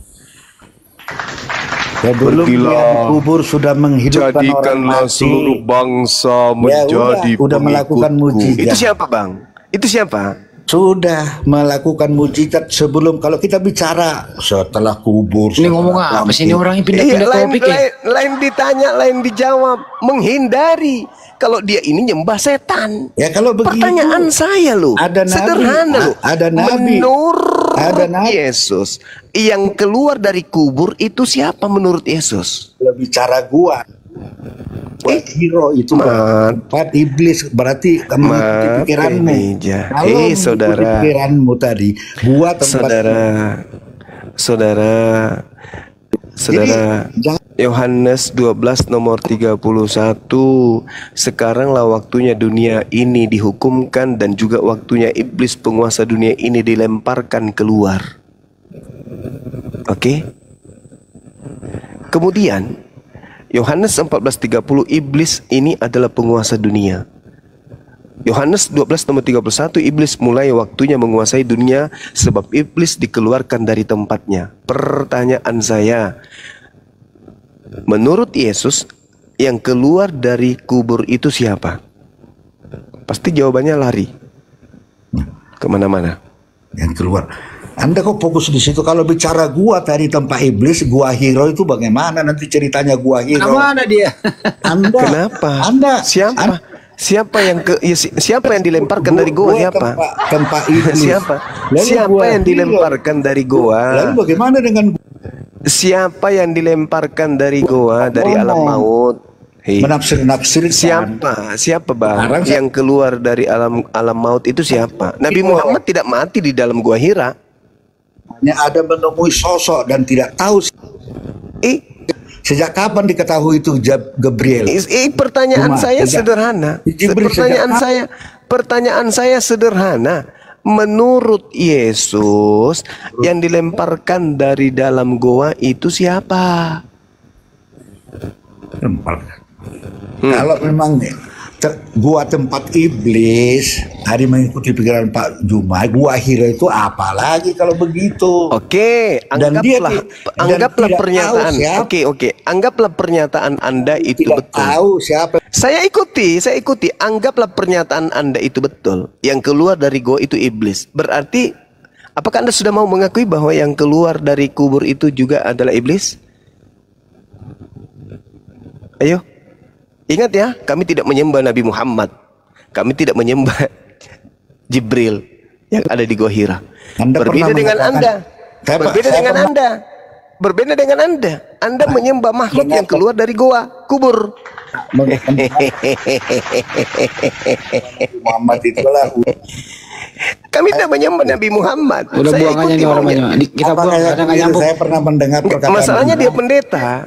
Ya, belum dia dikubur sudah menghidupkan orang Jadikanlah mati. seluruh bangsa menjadi udah melakukan pengikutku. mujizat. Itu siapa, Bang? Itu siapa? sudah melakukan mujizat sebelum. Kalau kita bicara setelah kubur. Ini ngomong apa sih ini orang yang pindah-pindah topik ya? Lain ditanya, lain dijawab, menghindari. Kalau dia ini nyembah setan. Ya kalau begitu. Pertanyaan saya loh, ada nabi, sederhana loh. Ada nabi. Menurut Yesus, yang keluar dari kubur itu siapa menurut Yesus? Kalau bicara gua, hero itu tempat iblis, berarti mengikuti pikiranmu. Kalau mengikuti pikiranmu tadi, gua tempat. Saudara, Yohanes 12 nomor 31, sekaranglah waktunya dunia ini dihukumkan dan juga waktunya iblis penguasa dunia ini dilemparkan keluar. Oke? Kemudian Yohanes 14:30, iblis ini adalah penguasa dunia. Yohanes 12 nomor 31, iblis mulai waktunya menguasai dunia sebab iblis dikeluarkan dari tempatnya. Pertanyaan saya, menurut Yesus yang keluar dari kubur itu siapa? Pasti jawabannya lari kemana-mana. Yang keluar. Anda kok fokus di situ? Kalau bicara gua tadi tempat iblis, gua hero itu bagaimana nanti ceritanya gua hero? Mana dia? Anda. Kenapa? Anda. Siapa? Siapa yang dilemparkan dari goa? Siapa? Tempat iblis. Siapa yang dilemparkan dari goa? Lalu bagaimana dengan siapa yang dilemparkan dari goa, dari alam maut? Menafsir-nafsirkan. Siapa bang yang keluar dari alam maut itu siapa? Nabi Muhammad tidak mati di dalam gua Hira. Hanya ada menemui sosok dan tidak tahu. Sejak kapan diketahui itu Gabriel? Pertanyaan saya sederhana. Pertanyaan saya sederhana. Menurut Yesus, yang dilemparkan dari dalam goa itu siapa? Kalau memang gua tempat iblis, hari mengikuti pikiran Pak Juma, gua hero itu apa lagi kalau begitu? Oke, anggaplah pernyataan. Oke, anggaplah pernyataan Anda itu tidak betul. Tahu siapa? Saya ikuti. Anggaplah pernyataan Anda itu betul. Yang keluar dari goa itu iblis. Berarti, apakah Anda sudah mau mengakui bahwa yang keluar dari kubur itu juga adalah iblis? Ayo. Ingat ya, kami tidak menyembah Nabi Muhammad. Kami tidak menyembah Jibril yang ada di Gua Hira. Berbeda dengan Anda. Berbeda dengan Anda. Anda menyembah makhluk yang keluar dari goa, kubur. Muhammad itulah. Kami tidak menyembah Nabi Muhammad. Udah buang aja nih orangnya. Kita buang, kadang nggak nyambung. Saya pernah mendengar perkataan. Masalahnya dia pendeta.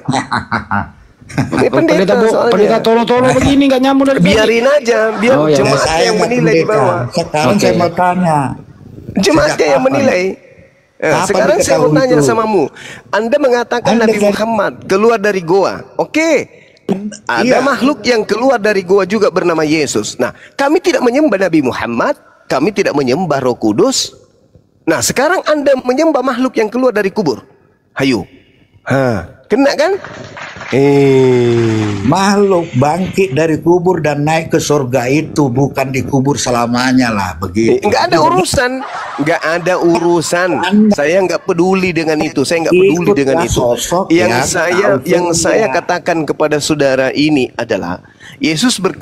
Pendeta tolong begini nggak nyambung dari biarin aja, biar jemaatnya yang menilai di bawah. Sekarang saya mau tanya, jemaatnya yang menilai. Sekarang saya mau tanya samamu, Anda mengatakan Nabi Muhammad keluar dari goa, oke? Ada makhluk yang keluar dari goa juga bernama Yesus. Nah, kami tidak menyembah Nabi Muhammad, kami tidak menyembah Roh Kudus. Nah, sekarang Anda menyembah makhluk yang keluar dari kubur. Hayu, kena kan? Makhluk bangkit dari kubur dan naik ke surga itu bukan dikubur selamanya lah begitu. Nggak ada urusan. Saya nggak peduli dengan itu. Saya nggak peduli dengan itu. Yang saya katakan kepada saudara ini adalah Yesus berkata